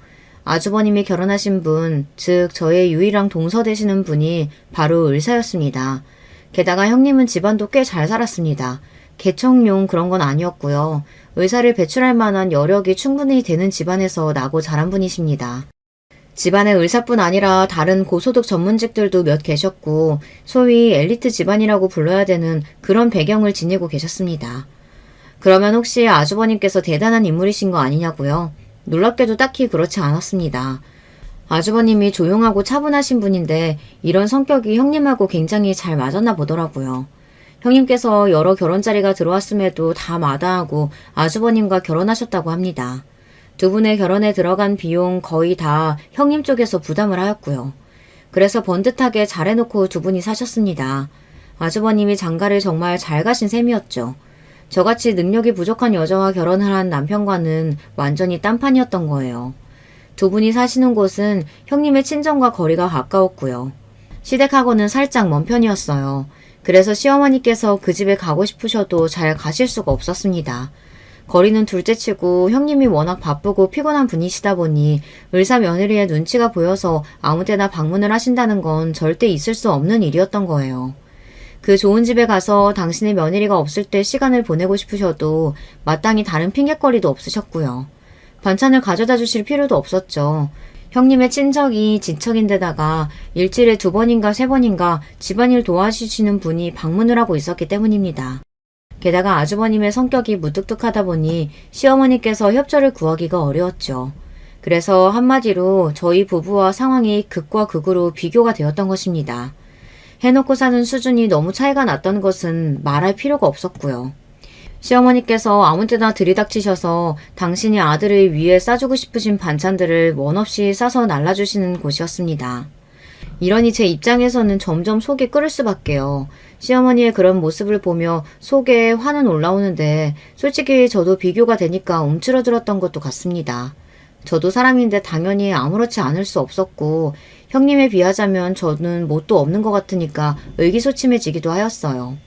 아주버님이 결혼하신 분, 즉 저의 유일한 동서 되시는 분이 바로 의사였습니다. 게다가 형님은 집안도 꽤 잘 살았습니다. 개척용 그런 건 아니었고요. 의사를 배출할 만한 여력이 충분히 되는 집안에서 나고 자란 분이십니다. 집안에 의사뿐 아니라 다른 고소득 전문직들도 몇 계셨고 소위 엘리트 집안이라고 불러야 되는 그런 배경을 지니고 계셨습니다. 그러면 혹시 아주버님께서 대단한 인물이신 거 아니냐고요? 놀랍게도 딱히 그렇지 않았습니다. 아주버님이 조용하고 차분하신 분인데 이런 성격이 형님하고 굉장히 잘 맞았나 보더라고요. 형님께서 여러 결혼 자리가 들어왔음에도 다 마다하고 아주버님과 결혼하셨다고 합니다. 두 분의 결혼에 들어간 비용 거의 다 형님 쪽에서 부담을 하였고요. 그래서 번듯하게 잘해놓고 두 분이 사셨습니다. 아주버님이 장가를 정말 잘 가신 셈이었죠. 저같이 능력이 부족한 여자와 결혼을 한 남편과는 완전히 딴판이었던 거예요. 두 분이 사시는 곳은 형님의 친정과 거리가 가까웠고요. 시댁하고는 살짝 먼 편이었어요. 그래서 시어머니께서 그 집에 가고 싶으셔도 잘 가실 수가 없었습니다. 거리는 둘째치고 형님이 워낙 바쁘고 피곤한 분이시다 보니 의사 며느리의 눈치가 보여서 아무 때나 방문을 하신다는 건 절대 있을 수 없는 일이었던 거예요. 그 좋은 집에 가서 당신의 며느리가 없을 때 시간을 보내고 싶으셔도 마땅히 다른 핑곗거리도 없으셨고요. 반찬을 가져다 주실 필요도 없었죠. 형님의 친척이 지척인데다가 일주일에 2번인가 3번인가 집안일 도와주시는 분이 방문을 하고 있었기 때문입니다. 게다가 아주버님의 성격이 무뚝뚝하다 보니 시어머니께서 협조를 구하기가 어려웠죠. 그래서 한마디로 저희 부부와 상황이 극과 극으로 비교가 되었던 것입니다. 해놓고 사는 수준이 너무 차이가 났던 것은 말할 필요가 없었고요. 시어머니께서 아무 때나 들이닥치셔서 당신이 아들을 위해 싸주고 싶으신 반찬들을 원 없이 싸서 날라주시는 곳이었습니다. 이러니 제 입장에서는 점점 속이 끓을 수밖에요. 시어머니의 그런 모습을 보며 속에 화는 올라오는데 솔직히 저도 비교가 되니까 움츠러들었던 것도 같습니다. 저도 사람인데 당연히 아무렇지 않을 수 없었고 형님에 비하자면 저는 뭣도 없는 것 같으니까 의기소침해지기도 하였어요.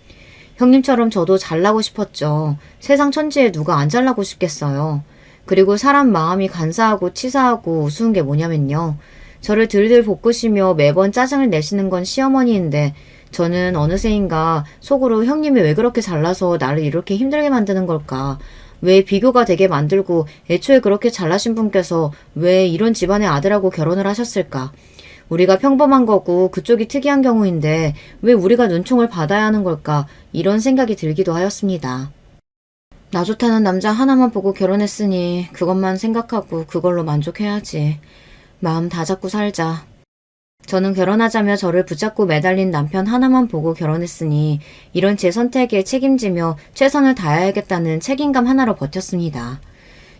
형님처럼 저도 잘나고 싶었죠. 세상 천지에 누가 안 잘나고 싶겠어요. 그리고 사람 마음이 간사하고 치사하고 우스운 게 뭐냐면요. 저를 들들 볶으시며 매번 짜증을 내시는 건 시어머니인데 저는 어느새인가 속으로 형님이 왜 그렇게 잘나서 나를 이렇게 힘들게 만드는 걸까? 왜 비교가 되게 만들고 애초에 그렇게 잘나신 분께서 왜 이런 집안의 아들하고 결혼을 하셨을까? 우리가 평범한 거고 그쪽이 특이한 경우인데 왜 우리가 눈총을 받아야 하는 걸까? 이런 생각이 들기도 하였습니다. 나 좋다는 남자 하나만 보고 결혼했으니 그것만 생각하고 그걸로 만족해야지. 마음 다 잡고 살자. 저는 결혼하자며 저를 붙잡고 매달린 남편 하나만 보고 결혼했으니 이런 제 선택에 책임지며 최선을 다해야겠다는 책임감 하나로 버텼습니다.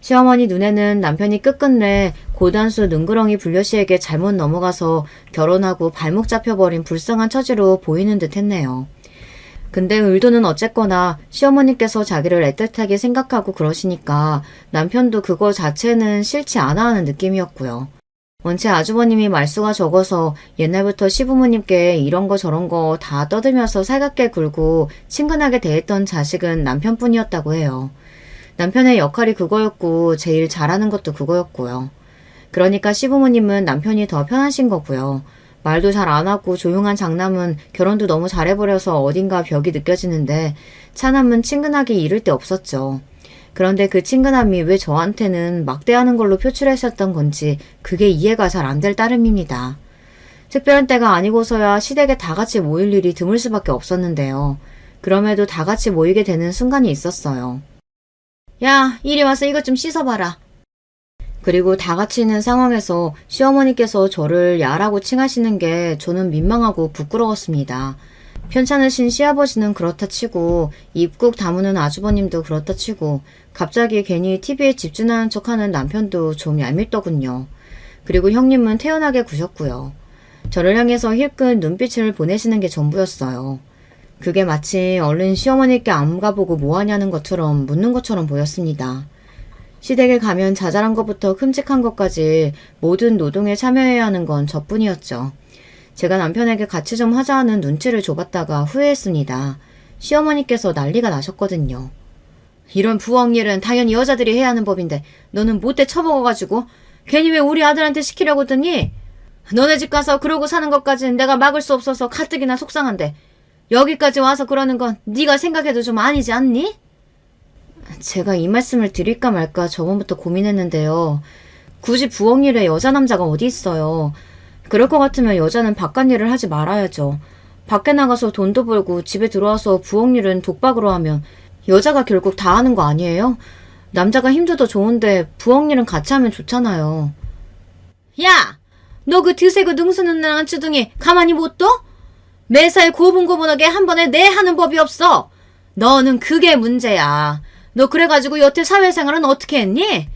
시어머니 눈에는 남편이 끝끝내 고단수 능그렁이 불려시에게 잘못 넘어가서 결혼하고 발목 잡혀버린 불쌍한 처지로 보이는 듯 했네요. 근데 의도는 어쨌거나 시어머니께서 자기를 애틋하게 생각하고 그러시니까 남편도 그거 자체는 싫지 않아 하는 느낌이었고요. 원체 아주버님이 말수가 적어서 옛날부터 시부모님께 이런 거 저런 거 다 떠들면서 살갑게 굴고 친근하게 대했던 자식은 남편뿐이었다고 해요. 남편의 역할이 그거였고 제일 잘하는 것도 그거였고요. 그러니까 시부모님은 남편이 더 편하신 거고요. 말도 잘 안 하고 조용한 장남은 결혼도 너무 잘해버려서 어딘가 벽이 느껴지는데 차남은 친근하게 이를 데 없었죠. 그런데 그 친근함이 왜 저한테는 막대하는 걸로 표출하셨던 건지 그게 이해가 잘 안 될 따름입니다. 특별한 때가 아니고서야 시댁에 다 같이 모일 일이 드물 수밖에 없었는데요. 그럼에도 다 같이 모이게 되는 순간이 있었어요. 야, 이리 와서 이것 좀 씻어봐라. 그리고 다 같이 있는 상황에서 시어머니께서 저를 야라고 칭하시는 게 저는 민망하고 부끄러웠습니다. 편찮으신 시아버지는 그렇다 치고 입국 다무는 아주버님도 그렇다 치고 갑자기 괜히 TV에 집중하는 척하는 남편도 좀 얄밉더군요. 그리고 형님은 태연하게 구셨고요. 저를 향해서 힐끗 눈빛을 보내시는 게 전부였어요. 그게 마치 얼른 시어머니께 안 가보고 뭐하냐는 것처럼 묻는 것처럼 보였습니다. 시댁에 가면 자잘한 것부터 큼직한 것까지 모든 노동에 참여해야 하는 건 저뿐이었죠. 제가 남편에게 같이 좀 하자 하는 눈치를 줘봤다가 후회했습니다. 시어머니께서 난리가 나셨거든요. 이런 부엌 일은 당연히 여자들이 해야 하는 법인데 너는 못돼 처먹어가지고 괜히 왜 우리 아들한테 시키려고 드니? 너네 집 가서 그러고 사는 것까지는 내가 막을 수 없어서 가뜩이나 속상한데 여기까지 와서 그러는 건 네가 생각해도 좀 아니지 않니? 제가 이 말씀을 드릴까 말까 저번부터 고민했는데요. 굳이 부엌 일에 여자 남자가 어디 있어요. 그럴 것 같으면 여자는 바깥 일을 하지 말아야죠. 밖에 나가서 돈도 벌고 집에 들어와서 부엌 일은 독박으로 하면 여자가 결국 다 하는 거 아니에요? 남자가 힘도 더 좋은데 부엌 일은 같이 하면 좋잖아요. 야! 너 그 드세고 능수는 안주둥이 가만히 못 둬? 매사에 고분고분하게 한 번에 내 하는 법이 없어. 너는 그게 문제야. 너 그래가지고 여태 사회생활은 어떻게 했니?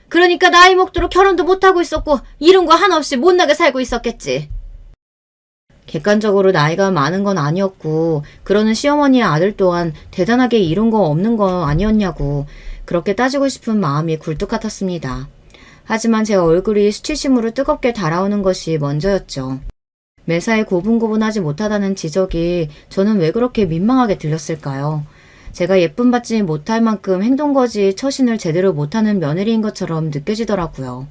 그러니까 나이 먹도록 결혼도 못하고 있었고 이런 거 하나 없이 못나게 살고 있었겠지. 객관적으로 나이가 많은 건 아니었고 그러는 시어머니의 아들 또한 대단하게 이룬 거 없는 거 아니었냐고 그렇게 따지고 싶은 마음이 굴뚝 같았습니다. 하지만 제 얼굴이 수치심으로 뜨겁게 달아오는 것이 먼저였죠. 매사에 고분고분하지 못하다는 지적이 저는 왜 그렇게 민망하게 들렸을까요? 제가 예쁨받지 못할 만큼 행동거지 처신을 제대로 못하는 며느리인 것처럼 느껴지더라고요.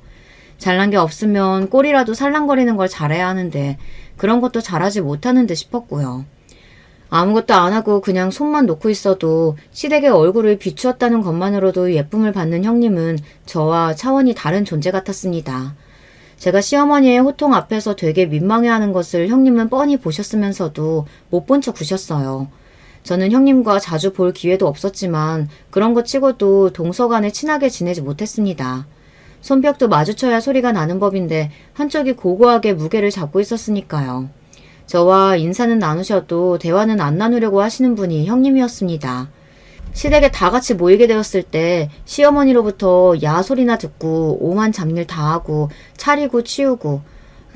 잘난 게 없으면 꼴이라도 살랑거리는 걸 잘해야 하는데 그런 것도 잘하지 못하는 듯 싶었고요. 아무것도 안 하고 그냥 손만 놓고 있어도 시댁의 얼굴을 비추었다는 것만으로도 예쁨을 받는 형님은 저와 차원이 다른 존재 같았습니다. 제가 시어머니의 호통 앞에서 되게 민망해하는 것을 형님은 뻔히 보셨으면서도 못 본 척 구셨어요. 저는 형님과 자주 볼 기회도 없었지만 그런 것 치고도 동서간에 친하게 지내지 못했습니다. 손뼉도 마주쳐야 소리가 나는 법인데 한쪽이 고고하게 무게를 잡고 있었으니까요. 저와 인사는 나누셔도 대화는 안 나누려고 하시는 분이 형님이었습니다. 시댁에 다 같이 모이게 되었을 때 시어머니로부터 야 소리나 듣고 오만 잡일 다 하고 차리고 치우고,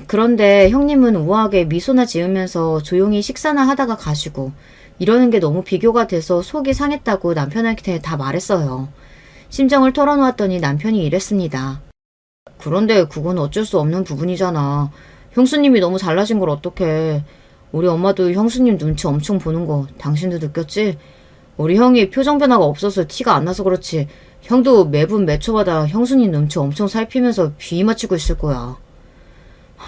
그런데 형님은 우아하게 미소나 지으면서 조용히 식사나 하다가 가시고, 이러는 게 너무 비교가 돼서 속이 상했다고 남편한테 다 말했어요. 심정을 털어놓았더니 남편이 이랬습니다. 그런데 그건 어쩔 수 없는 부분이잖아. 형수님이 너무 잘나신 걸 어떡해. 우리 엄마도 형수님 눈치 엄청 보는 거 당신도 느꼈지? 우리 형이 표정 변화가 없어서 티가 안 나서 그렇지. 형도 매분 매초마다 형수님 눈치 엄청 살피면서 비위 맞추고 있을 거야.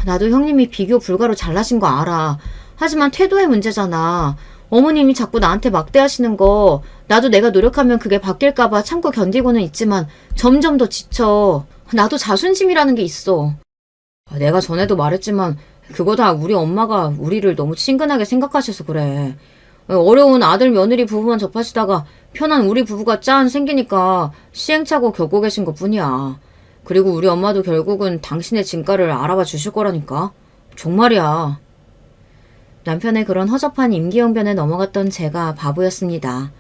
나도 형님이 비교 불가로 잘나신 거 알아. 하지만 태도의 문제잖아. 어머님이 자꾸 나한테 막대하시는 거 나도 내가 노력하면 그게 바뀔까봐 참고 견디고는 있지만 점점 더 지쳐. 나도 자존심이라는 게 있어. 내가 전에도 말했지만 그거 다 우리 엄마가 우리를 너무 친근하게 생각하셔서 그래. 어려운 아들 며느리 부부만 접하시다가 편한 우리 부부가 짠 생기니까 시행착오 겪고 계신 것 뿐이야. 그리고 우리 엄마도 결국은 당신의 진가를 알아봐 주실 거라니까. 정말이야. 남편의 그런 허접한 임기응변에 넘어갔던 제가 바보였습니다.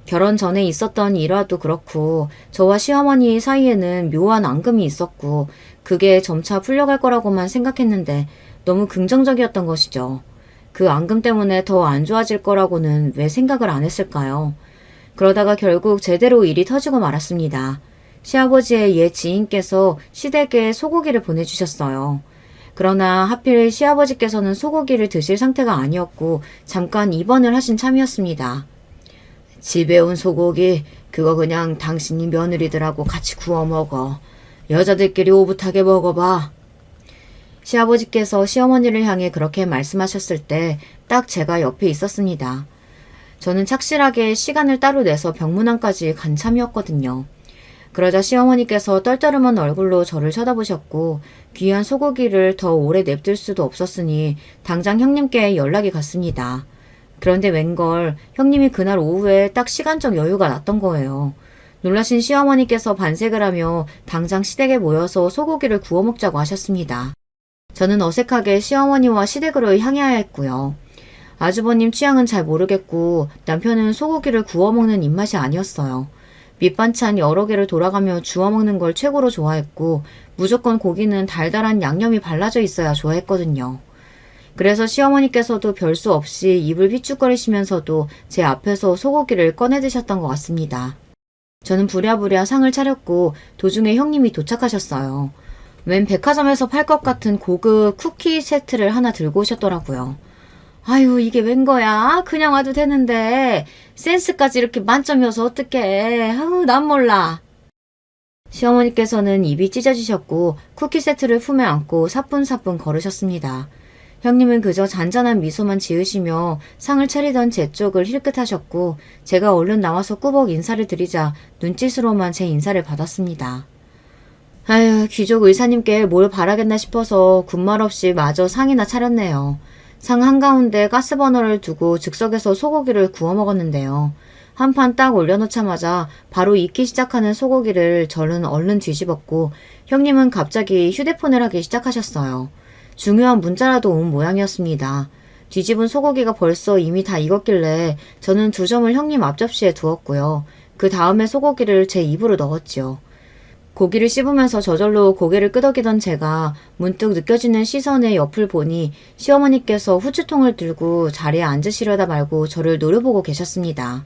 결혼 전에 있었던 일화도 그렇고 저와 시어머니 사이에는 묘한 앙금이 있었고 그게 점차 풀려갈 거라고만 생각했는데 너무 긍정적이었던 것이죠. 그 앙금 때문에 더 안 좋아질 거라고는 왜 생각을 안 했을까요? 그러다가 결국 제대로 일이 터지고 말았습니다. 시아버지의 옛 지인께서 시댁에 소고기를 보내주셨어요. 그러나 하필 시아버지께서는 소고기를 드실 상태가 아니었고 잠깐 입원을 하신 참이었습니다. 집에 온 소고기 그거 그냥 당신이 며느리들하고 같이 구워 먹어. 여자들끼리 오붓하게 먹어봐. 시아버지께서 시어머니를 향해 그렇게 말씀하셨을 때 딱 제가 옆에 있었습니다. 저는 착실하게 시간을 따로 내서 병문안까지 간 참이었거든요. 그러자 시어머니께서 떨떠름한 얼굴로 저를 쳐다보셨고 귀한 소고기를 더 오래 냅둘 수도 없었으니 당장 형님께 연락이 갔습니다. 그런데 웬걸 형님이 그날 오후에 딱 시간적 여유가 났던 거예요. 놀라신 시어머니께서 반색을 하며 당장 시댁에 모여서 소고기를 구워 먹자고 하셨습니다. 저는 어색하게 시어머니와 시댁으로 향해야 했고요. 아주버님 취향은 잘 모르겠고 남편은 소고기를 구워 먹는 입맛이 아니었어요. 밑반찬 여러 개를 돌아가며 주워 먹는 걸 최고로 좋아했고 무조건 고기는 달달한 양념이 발라져 있어야 좋아했거든요. 그래서 시어머니께서도 별 수 없이 입을 휘죽거리시면서도 제 앞에서 소고기를 꺼내 드셨던 것 같습니다. 저는 부랴부랴 상을 차렸고 도중에 형님이 도착하셨어요. 웬 백화점에서 팔 것 같은 고급 쿠키 세트를 하나 들고 오셨더라고요. 아유 이게 웬 거야? 그냥 와도 되는데 센스까지 이렇게 만점이어서 어떡해. 아우 난 몰라. 시어머니께서는 입이 찢어지셨고 쿠키 세트를 품에 안고 사뿐사뿐 걸으셨습니다. 형님은 그저 잔잔한 미소만 지으시며 상을 차리던 제 쪽을 힐끗하셨고 제가 얼른 나와서 꾸벅 인사를 드리자 눈짓으로만 제 인사를 받았습니다. 아유 귀족 의사님께 뭘 바라겠나 싶어서 군말 없이 마저 상이나 차렸네요. 상 한가운데 가스버너를 두고 즉석에서 소고기를 구워 먹었는데요. 한 판 딱 올려놓자마자 바로 익기 시작하는 소고기를 저는 얼른 뒤집었고 형님은 갑자기 휴대폰을 하기 시작하셨어요. 중요한 문자라도 온 모양이었습니다. 뒤집은 소고기가 벌써 이미 다 익었길래 저는 2점을 형님 앞접시에 두었고요. 그 다음에 소고기를 제 입으로 넣었지요. 고기를 씹으면서 저절로 고개를 끄덕이던 제가 문득 느껴지는 시선의 옆을 보니 시어머니께서 후추통을 들고 자리에 앉으시려다 말고 저를 노려보고 계셨습니다.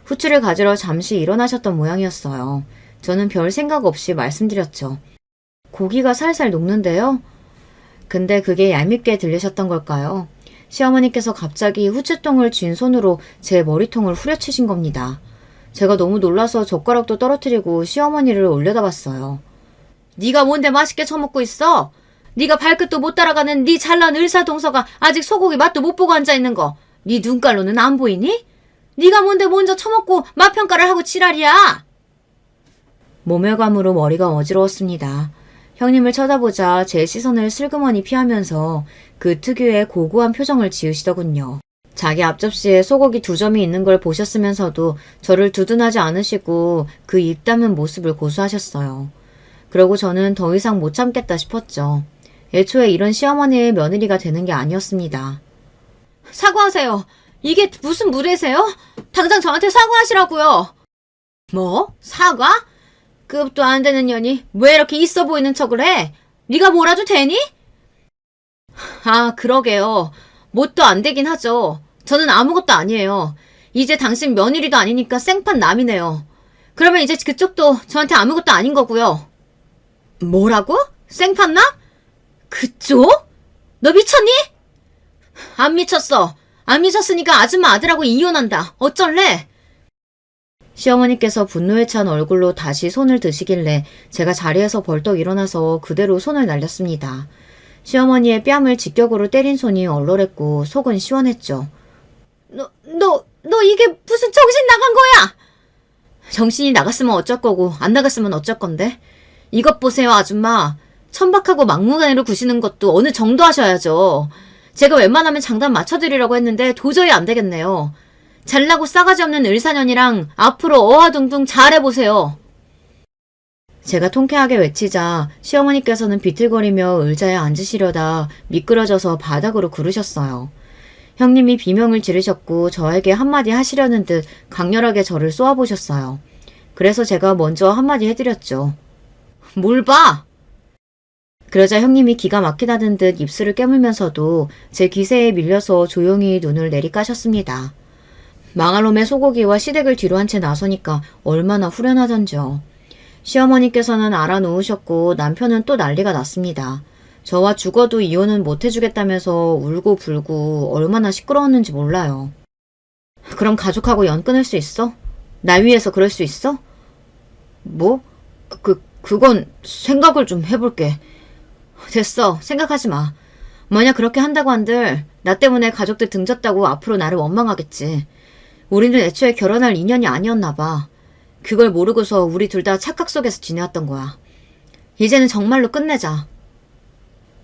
후추를 가지러 잠시 일어나셨던 모양이었어요. 저는 별 생각 없이 말씀드렸죠. 고기가 살살 녹는데요? 근데 그게 얄밉게 들리셨던 걸까요? 시어머니께서 갑자기 후추통을 쥔 손으로 제 머리통을 후려치신 겁니다. 제가 너무 놀라서 젓가락도 떨어뜨리고 시어머니를 올려다봤어요. 네가 뭔데 맛있게 처먹고 있어? 네가 발끝도 못 따라가는 네 잘난 의사동서가 아직 소고기 맛도 못 보고 앉아있는 거. 네 눈깔로는 안 보이니? 네가 뭔데 먼저 처먹고 맛평가를 하고 지랄이야. 모멸감으로 머리가 어지러웠습니다. 형님을 쳐다보자 제 시선을 슬그머니 피하면서 그 특유의 고고한 표정을 지으시더군요. 자기 앞접시에 소고기 2점이 있는 걸 보셨으면서도 저를 두둔하지 않으시고 그 입 다문 모습을 고수하셨어요. 그러고 저는 더 이상 못 참겠다 싶었죠. 애초에 이런 시어머니의 며느리가 되는 게 아니었습니다. 사과하세요. 이게 무슨 무례세요? 당장 저한테 사과하시라고요. 뭐? 사과? 급도 안 되는 년이 왜 이렇게 있어 보이는 척을 해? 네가 뭐라도 되니? 아, 그러게요. 뭣도 안 되긴 하죠. 저는 아무것도 아니에요. 이제 당신 며느리도 아니니까 생판 남이네요. 그러면 이제 그쪽도 저한테 아무것도 아닌 거고요. 뭐라고? 생판 남? 그쪽? 너 미쳤니? 안 미쳤어. 안 미쳤으니까 아줌마 아들하고 이혼한다. 어쩔래? 시어머니께서 분노에 찬 얼굴로 다시 손을 드시길래 제가 자리에서 벌떡 일어나서 그대로 손을 날렸습니다. 시어머니의 뺨을 직격으로 때린 손이 얼얼했고 속은 시원했죠. 너 이게 무슨 정신 나간 거야? 정신이 나갔으면 어쩔 거고 안 나갔으면 어쩔 건데? 이것 보세요, 아줌마. 천박하고 막무가내로 구시는 것도 어느 정도 하셔야죠. 제가 웬만하면 장단 맞춰드리려고 했는데 도저히 안 되겠네요. 잘나고 싸가지 없는 을사년이랑 앞으로 어화둥둥 잘해보세요. 제가 통쾌하게 외치자 시어머니께서는 비틀거리며 의자에 앉으시려다 미끄러져서 바닥으로 구르셨어요. 형님이 비명을 지르셨고 저에게 한마디 하시려는 듯 강렬하게 저를 쏘아보셨어요. 그래서 제가 먼저 한마디 해드렸죠. 뭘 봐? 그러자 형님이 기가 막히다는 듯 입술을 깨물면서도 제 기세에 밀려서 조용히 눈을 내리까셨습니다. 망할 놈의 소고기와 시댁을 뒤로 한 채 나서니까 얼마나 후련하던지요. 시어머니께서는 알아놓으셨고 남편은 또 난리가 났습니다. 저와 죽어도 이혼은 못해주겠다면서 울고 불고 얼마나 시끄러웠는지 몰라요. 그럼 가족하고 연 끊을 수 있어? 나 위해서 그럴 수 있어? 뭐? 그건 생각을 좀 해볼게. 됐어. 생각하지 마. 만약 그렇게 한다고 한들 나 때문에 가족들 등졌다고 앞으로 나를 원망하겠지. 우리는 애초에 결혼할 인연이 아니었나 봐. 그걸 모르고서 우리 둘 다 착각 속에서 지내왔던 거야. 이제는 정말로 끝내자.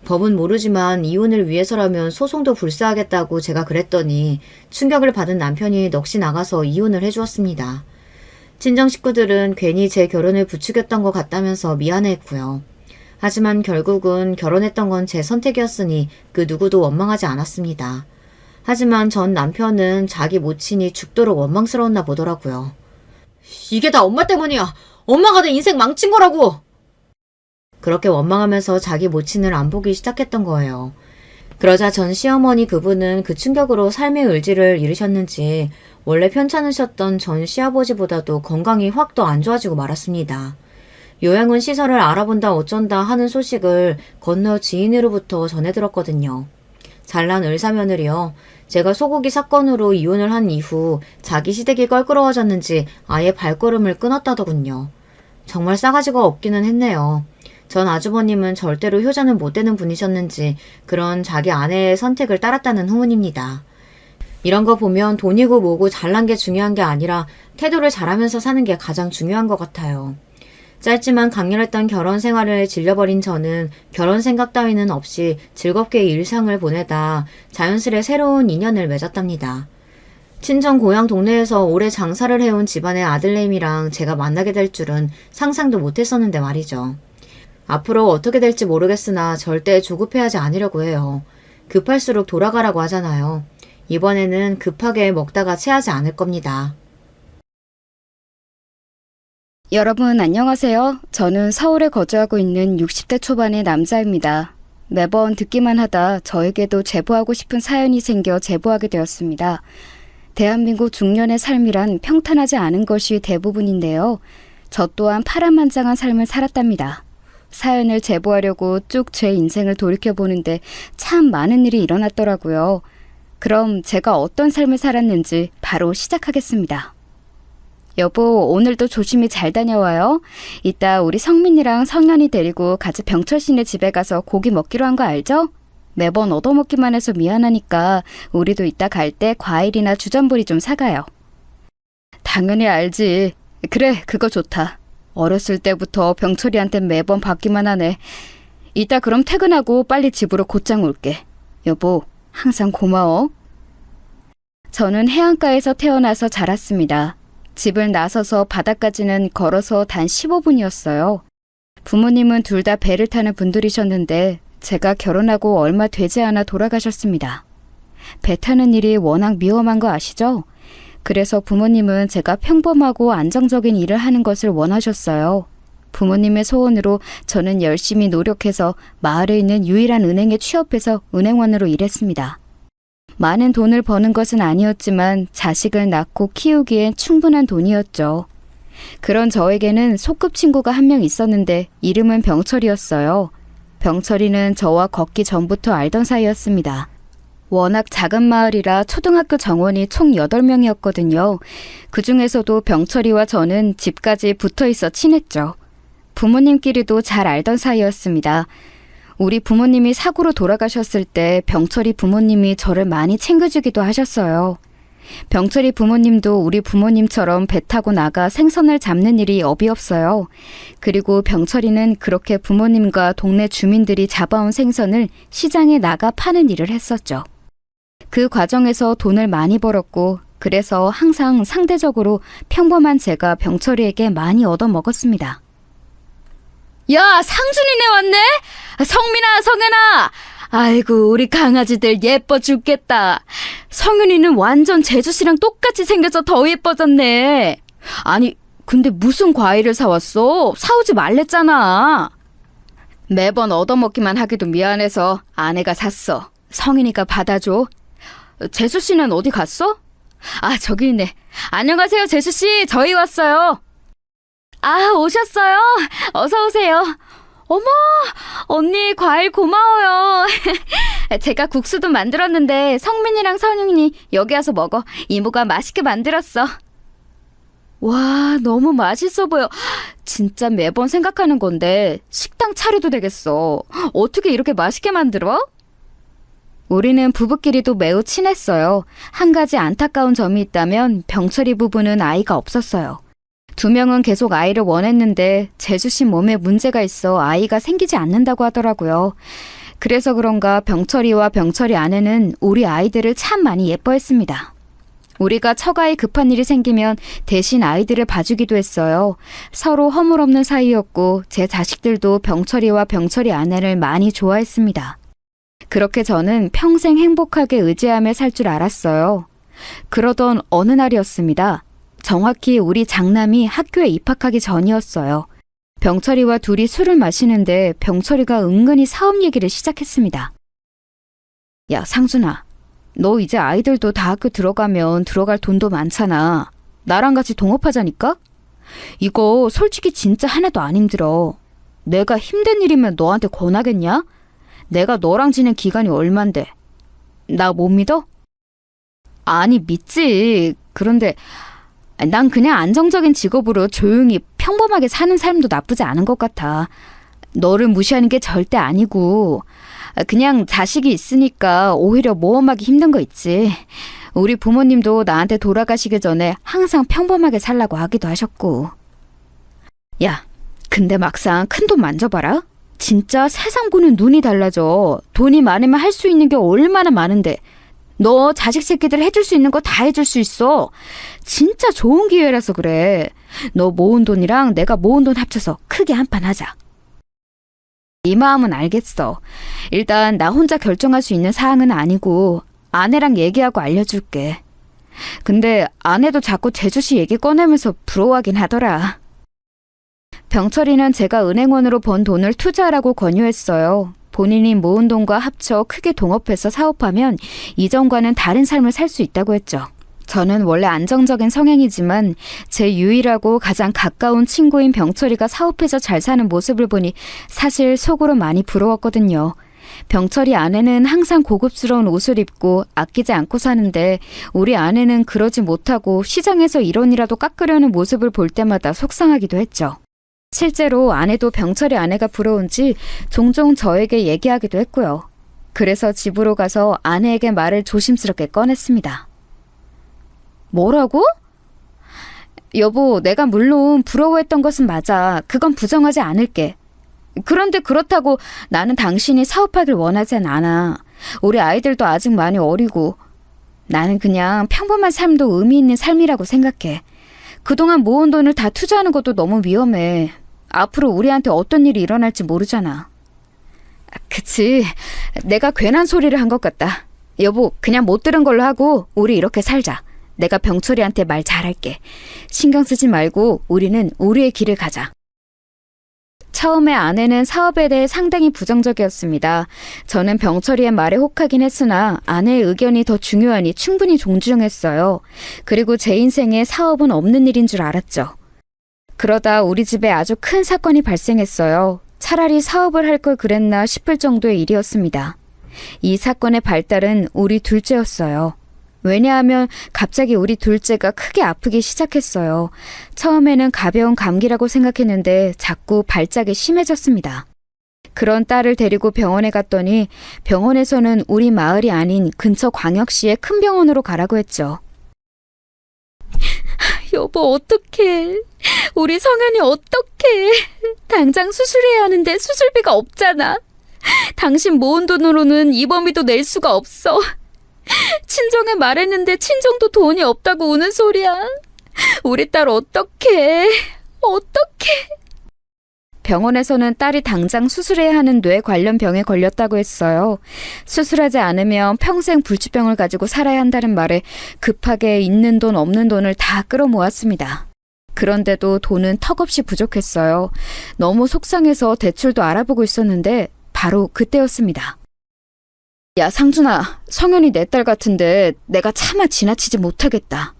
법은 모르지만 이혼을 위해서라면 소송도 불사하겠다고 제가 그랬더니 충격을 받은 남편이 넋이 나가서 이혼을 해주었습니다. 친정 식구들은 괜히 제 결혼을 부추겼던 것 같다면서 미안해했고요. 하지만 결국은 결혼했던 건 제 선택이었으니 그 누구도 원망하지 않았습니다. 하지만 전 남편은 자기 모친이 죽도록 원망스러웠나 보더라고요. 이게 다 엄마 때문이야. 엄마가 내 인생 망친 거라고. 그렇게 원망하면서 자기 모친을 안 보기 시작했던 거예요. 그러자 전 시어머니 그분은 그 충격으로 삶의 의지를 잃으셨는지 원래 편찮으셨던 전 시아버지보다도 건강이 확 더 안 좋아지고 말았습니다. 요양원 시설을 알아본다 어쩐다 하는 소식을 건너 지인으로부터 전해 들었거든요. 잘난 을사며느리요. 제가 소고기 사건으로 이혼을 한 이후 자기 시댁이 껄끄러워졌는지 아예 발걸음을 끊었다더군요. 정말 싸가지가 없기는 했네요. 전 아주버님은 절대로 효자는 못 되는 분이셨는지 그런 자기 아내의 선택을 따랐다는 후문입니다. 이런 거 보면 돈이고 뭐고 잘난 게 중요한 게 아니라 태도를 잘하면서 사는 게 가장 중요한 것 같아요. 짧지만 강렬했던 결혼 생활을 질려버린 저는 결혼 생각 따위는 없이 즐겁게 일상을 보내다 자연스레 새로운 인연을 맺었답니다. 친정 고향 동네에서 오래 장사를 해온 집안의 아들내미랑 제가 만나게 될 줄은 상상도 못했었는데 말이죠. 앞으로 어떻게 될지 모르겠으나 절대 조급해하지 않으려고 해요. 급할수록 돌아가라고 하잖아요. 이번에는 급하게 먹다가 체하지 않을 겁니다. 여러분 안녕하세요. 저는 서울에 거주하고 있는 60대 초반의 남자입니다. 매번 듣기만 하다 저에게도 제보하고 싶은 사연이 생겨 제보하게 되었습니다. 대한민국 중년의 삶이란 평탄하지 않은 것이 대부분인데요. 저 또한 파란만장한 삶을 살았답니다. 사연을 제보하려고 쭉 제 인생을 돌이켜보는데 참 많은 일이 일어났더라고요. 그럼 제가 어떤 삶을 살았는지 바로 시작하겠습니다. 여보, 오늘도 조심히 잘 다녀와요. 이따 우리 성민이랑 성년이 데리고 같이 병철 씨네 집에 가서 고기 먹기로 한 거 알죠? 매번 얻어먹기만 해서 미안하니까 우리도 이따 갈 때 과일이나 주전부리 좀 사가요. 당연히 알지. 그래, 그거 좋다. 어렸을 때부터 병철이한테 매번 받기만 하네. 이따 그럼 퇴근하고 빨리 집으로 곧장 올게. 여보, 항상 고마워. 저는 해안가에서 태어나서 자랐습니다. 집을 나서서 바다까지는 걸어서 단 15분이었어요. 부모님은 둘 다 배를 타는 분들이셨는데 제가 결혼하고 얼마 되지 않아 돌아가셨습니다. 배 타는 일이 워낙 위험한 거 아시죠? 그래서 부모님은 제가 평범하고 안정적인 일을 하는 것을 원하셨어요. 부모님의 소원으로 저는 열심히 노력해서 마을에 있는 유일한 은행에 취업해서 은행원으로 일했습니다. 많은 돈을 버는 것은 아니었지만 자식을 낳고 키우기엔 충분한 돈이었죠. 그런 저에게는 소꿉친구가 한 명 있었는데 이름은 병철이었어요. 병철이는 저와 걷기 전부터 알던 사이였습니다. 워낙 작은 마을이라 초등학교 정원이 총 8명이었거든요. 그 중에서도 병철이와 저는 집까지 붙어 있어 친했죠. 부모님끼리도 잘 알던 사이였습니다. 우리 부모님이 사고로 돌아가셨을 때 병철이 부모님이 저를 많이 챙겨주기도 하셨어요. 병철이 부모님도 우리 부모님처럼 배 타고 나가 생선을 잡는 일이 업이 없어요. 그리고 병철이는 그렇게 부모님과 동네 주민들이 잡아온 생선을 시장에 나가 파는 일을 했었죠. 그 과정에서 돈을 많이 벌었고 그래서 항상 상대적으로 평범한 제가 병철이에게 많이 얻어먹었습니다. 야, 상준이네 왔네? 성민아, 성현아! 아이고, 우리 강아지들 예뻐 죽겠다. 성윤이는 완전 재주씨랑 똑같이 생겨서 더 예뻐졌네. 아니, 근데 무슨 과일을 사왔어? 사오지 말랬잖아. 매번 얻어먹기만 하기도 미안해서 아내가 샀어. 성인이가 받아줘. 재수씨는 어디 갔어? 아, 저기 있네. 안녕하세요, 재수씨. 저희 왔어요. 아, 오셨어요? 어서 오세요. 어머, 언니 과일 고마워요. 제가 국수도 만들었는데 성민이랑 선영이 여기 와서 먹어. 이모가 맛있게 만들었어. 와, 너무 맛있어 보여. 진짜 매번 생각하는 건데 식당 차려도 되겠어. 어떻게 이렇게 맛있게 만들어? 우리는 부부끼리도 매우 친했어요. 한 가지 안타까운 점이 있다면 병철이 부부는 아이가 없었어요. 2명은 계속 아이를 원했는데 재수씨 몸에 문제가 있어 아이가 생기지 않는다고 하더라고요. 그래서 그런가 병철이와 병철이 아내는 우리 아이들을 참 많이 예뻐했습니다. 우리가 처가에 급한 일이 생기면 대신 아이들을 봐주기도 했어요. 서로 허물없는 사이였고 제 자식들도 병철이와 병철이 아내를 많이 좋아했습니다. 그렇게 저는 평생 행복하게 의지하며 살 줄 알았어요. 그러던 어느 날이었습니다. 정확히 우리 장남이 학교에 입학하기 전이었어요. 병철이와 둘이 술을 마시는데 병철이가 은근히 사업 얘기를 시작했습니다. 야, 상준아, 너 이제 아이들도 다 학교 들어가면 들어갈 돈도 많잖아. 나랑 같이 동업하자니까? 이거 솔직히 진짜 하나도 안 힘들어. 내가 힘든 일이면 너한테 권하겠냐? 내가 너랑 지낸 기간이 얼만데. 나 못 믿어? 아니, 믿지. 그런데 난 그냥 안정적인 직업으로 조용히 평범하게 사는 삶도 나쁘지 않은 것 같아. 너를 무시하는 게 절대 아니고 그냥 자식이 있으니까 오히려 모험하기 힘든 거 있지. 우리 부모님도 나한테 돌아가시기 전에 항상 평범하게 살라고 하기도 하셨고. 야, 근데 막상 큰돈 만져봐라. 진짜 세상 보는 눈이 달라져. 돈이 많으면 할 수 있는 게 얼마나 많은데. 너 자식 새끼들 해줄 수 있는 거 다 해줄 수 있어. 진짜 좋은 기회라서 그래. 너 모은 돈이랑 내가 모은 돈 합쳐서 크게 한판 하자. 이 마음은 알겠어. 일단 나 혼자 결정할 수 있는 사항은 아니고 아내랑 얘기하고 알려줄게. 근데 아내도 자꾸 재주씨 얘기 꺼내면서 부러워하긴 하더라. 병철이는 제가 은행원으로 번 돈을 투자하라고 권유했어요. 본인이 모은 돈과 합쳐 크게 동업해서 사업하면 이전과는 다른 삶을 살 수 있다고 했죠. 저는 원래 안정적인 성향이지만 제 유일하고 가장 가까운 친구인 병철이가 사업해서 잘 사는 모습을 보니 사실 속으로 많이 부러웠거든요. 병철이 아내는 항상 고급스러운 옷을 입고 아끼지 않고 사는데 우리 아내는 그러지 못하고 시장에서 1원이라도 깎으려는 모습을 볼 때마다 속상하기도 했죠. 실제로 아내도 병철이 아내가 부러운지 종종 저에게 얘기하기도 했고요. 그래서 집으로 가서 아내에게 말을 조심스럽게 꺼냈습니다. 뭐라고? 여보, 내가 물론 부러워했던 것은 맞아. 그건 부정하지 않을게. 그런데 그렇다고 나는 당신이 사업하길 원하진 않아. 우리 아이들도 아직 많이 어리고. 나는 그냥 평범한 삶도 의미 있는 삶이라고 생각해. 그동안 모은 돈을 다 투자하는 것도 너무 위험해. 앞으로 우리한테 어떤 일이 일어날지 모르잖아. 그치. 내가 괜한 소리를 한 것 같다. 여보, 그냥 못 들은 걸로 하고 우리 이렇게 살자. 내가 병철이한테 말 잘할게. 신경 쓰지 말고 우리는 우리의 길을 가자. 처음에 아내는 사업에 대해 상당히 부정적이었습니다. 저는 병철이의 말에 혹하긴 했으나 아내의 의견이 더 중요하니 충분히 존중했어요. 그리고 제 인생에 사업은 없는 일인 줄 알았죠. 그러다 우리 집에 아주 큰 사건이 발생했어요. 차라리 사업을 할 걸 그랬나 싶을 정도의 일이었습니다. 이 사건의 발달은 우리 둘째였어요. 왜냐하면 갑자기 우리 둘째가 크게 아프기 시작했어요. 처음에는 가벼운 감기라고 생각했는데 자꾸 발작이 심해졌습니다. 그런 딸을 데리고 병원에 갔더니 병원에서는 우리 마을이 아닌 근처 광역시의 큰 병원으로 가라고 했죠. 여보, 어떡해. 우리 성현이 어떡해. 당장 수술해야 하는데 수술비가 없잖아. 당신 모은 돈으로는 입원비도 낼 수가 없어. 친정에 말했는데 친정도 돈이 없다고 우는 소리야. 우리 딸 어떡해. 병원에서는 딸이 당장 수술해야 하는 뇌 관련 병에 걸렸다고 했어요. 수술하지 않으면 평생 불치병을 가지고 살아야 한다는 말에 급하게 있는 돈 없는 돈을 다 끌어모았습니다. 그런데도 돈은 턱없이 부족했어요. 너무 속상해서 대출도 알아보고 있었는데 바로 그때였습니다. 야, 상준아, 성현이 내 딸 같은데 내가 차마 지나치지 못하겠다.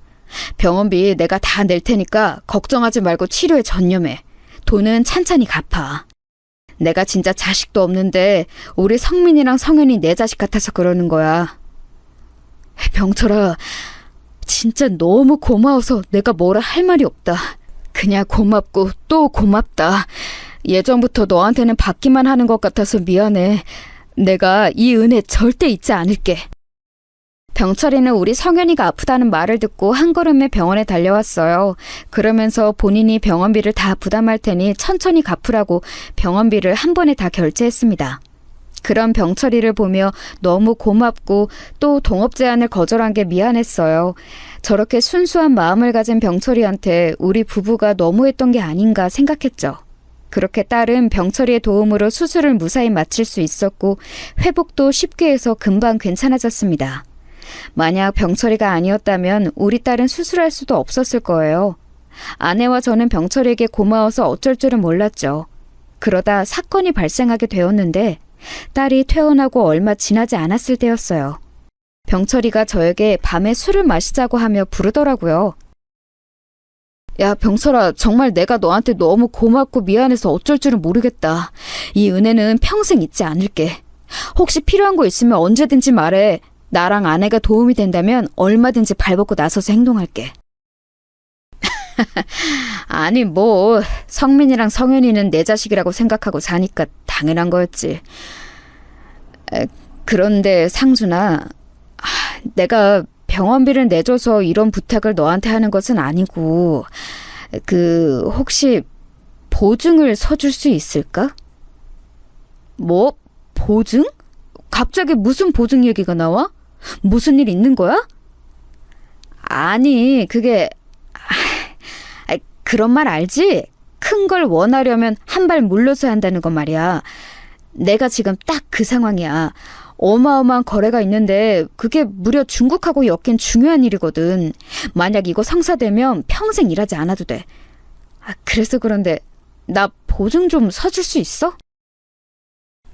병원비 내가 다 낼 테니까 걱정하지 말고 치료에 전념해. 돈은 찬찬히 갚아. 내가 진짜 자식도 없는데 우리 성민이랑 성현이 내 자식 같아서 그러는 거야. 병철아, 진짜 너무 고마워서 내가 뭐라 할 말이 없다. 그냥 고맙고 또 고맙다. 예전부터 너한테는 받기만 하는 것 같아서 미안해. 내가 이 은혜 절대 잊지 않을게. 병철이는 우리 성현이가 아프다는 말을 듣고 한 걸음에 병원에 달려왔어요. 그러면서 본인이 병원비를 다 부담할 테니 천천히 갚으라고 병원비를 한 번에 다 결제했습니다. 그런 병철이를 보며 너무 고맙고 또 동업 제안을 거절한 게 미안했어요. 저렇게 순수한 마음을 가진 병철이한테 우리 부부가 너무했던 게 아닌가 생각했죠. 그렇게 딸은 병철이의 도움으로 수술을 무사히 마칠 수 있었고 회복도 쉽게 해서 금방 괜찮아졌습니다. 만약 병철이가 아니었다면 우리 딸은 수술할 수도 없었을 거예요. 아내와 저는 병철이에게 고마워서 어쩔 줄은 몰랐죠. 그러다 사건이 발생하게 되었는데 딸이 퇴원하고 얼마 지나지 않았을 때였어요. 병철이가 저에게 밤에 술을 마시자고 하며 부르더라고요. 야, 병철아, 정말 내가 너한테 너무 고맙고 미안해서 어쩔 줄은 모르겠다. 이 은혜는 평생 잊지 않을게. 혹시 필요한 거 있으면 언제든지 말해. 나랑 아내가 도움이 된다면 얼마든지 발벗고 나서서 행동할게. 아니 뭐 성민이랑 성현이는 내 자식이라고 생각하고 사니까 당연한 거였지. 그런데 상준아, 내가 병원비를 내줘서 이런 부탁을 너한테 하는 것은 아니고 혹시 보증을 서줄 수 있을까? 뭐? 보증? 갑자기 무슨 보증 얘기가 나와? 무슨 일 있는 거야? 아니, 그런 말 알지? 큰 걸 원하려면 한 발 물러서야 한다는 건 말이야. 내가 지금 딱 그 상황이야. 어마어마한 거래가 있는데 그게 무려 중국하고 엮인 중요한 일이거든. 만약 이거 성사되면 평생 일하지 않아도 돼. 그래서 그런데 나 보증 좀 서줄 수 있어?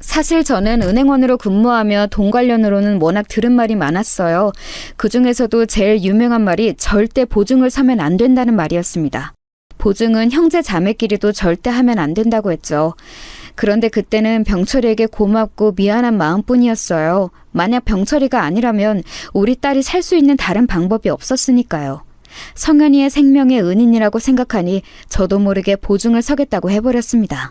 사실 저는 은행원으로 근무하며 돈 관련으로는 워낙 들은 말이 많았어요. 그중에서도 제일 유명한 말이 절대 보증을 서면 안 된다는 말이었습니다. 보증은 형제 자매끼리도 절대 하면 안 된다고 했죠. 그런데 그때는 병철이에게 고맙고 미안한 마음뿐이었어요. 만약 병철이가 아니라면 우리 딸이 살 수 있는 다른 방법이 없었으니까요. 성현이의 생명의 은인이라고 생각하니 저도 모르게 보증을 서겠다고 해버렸습니다.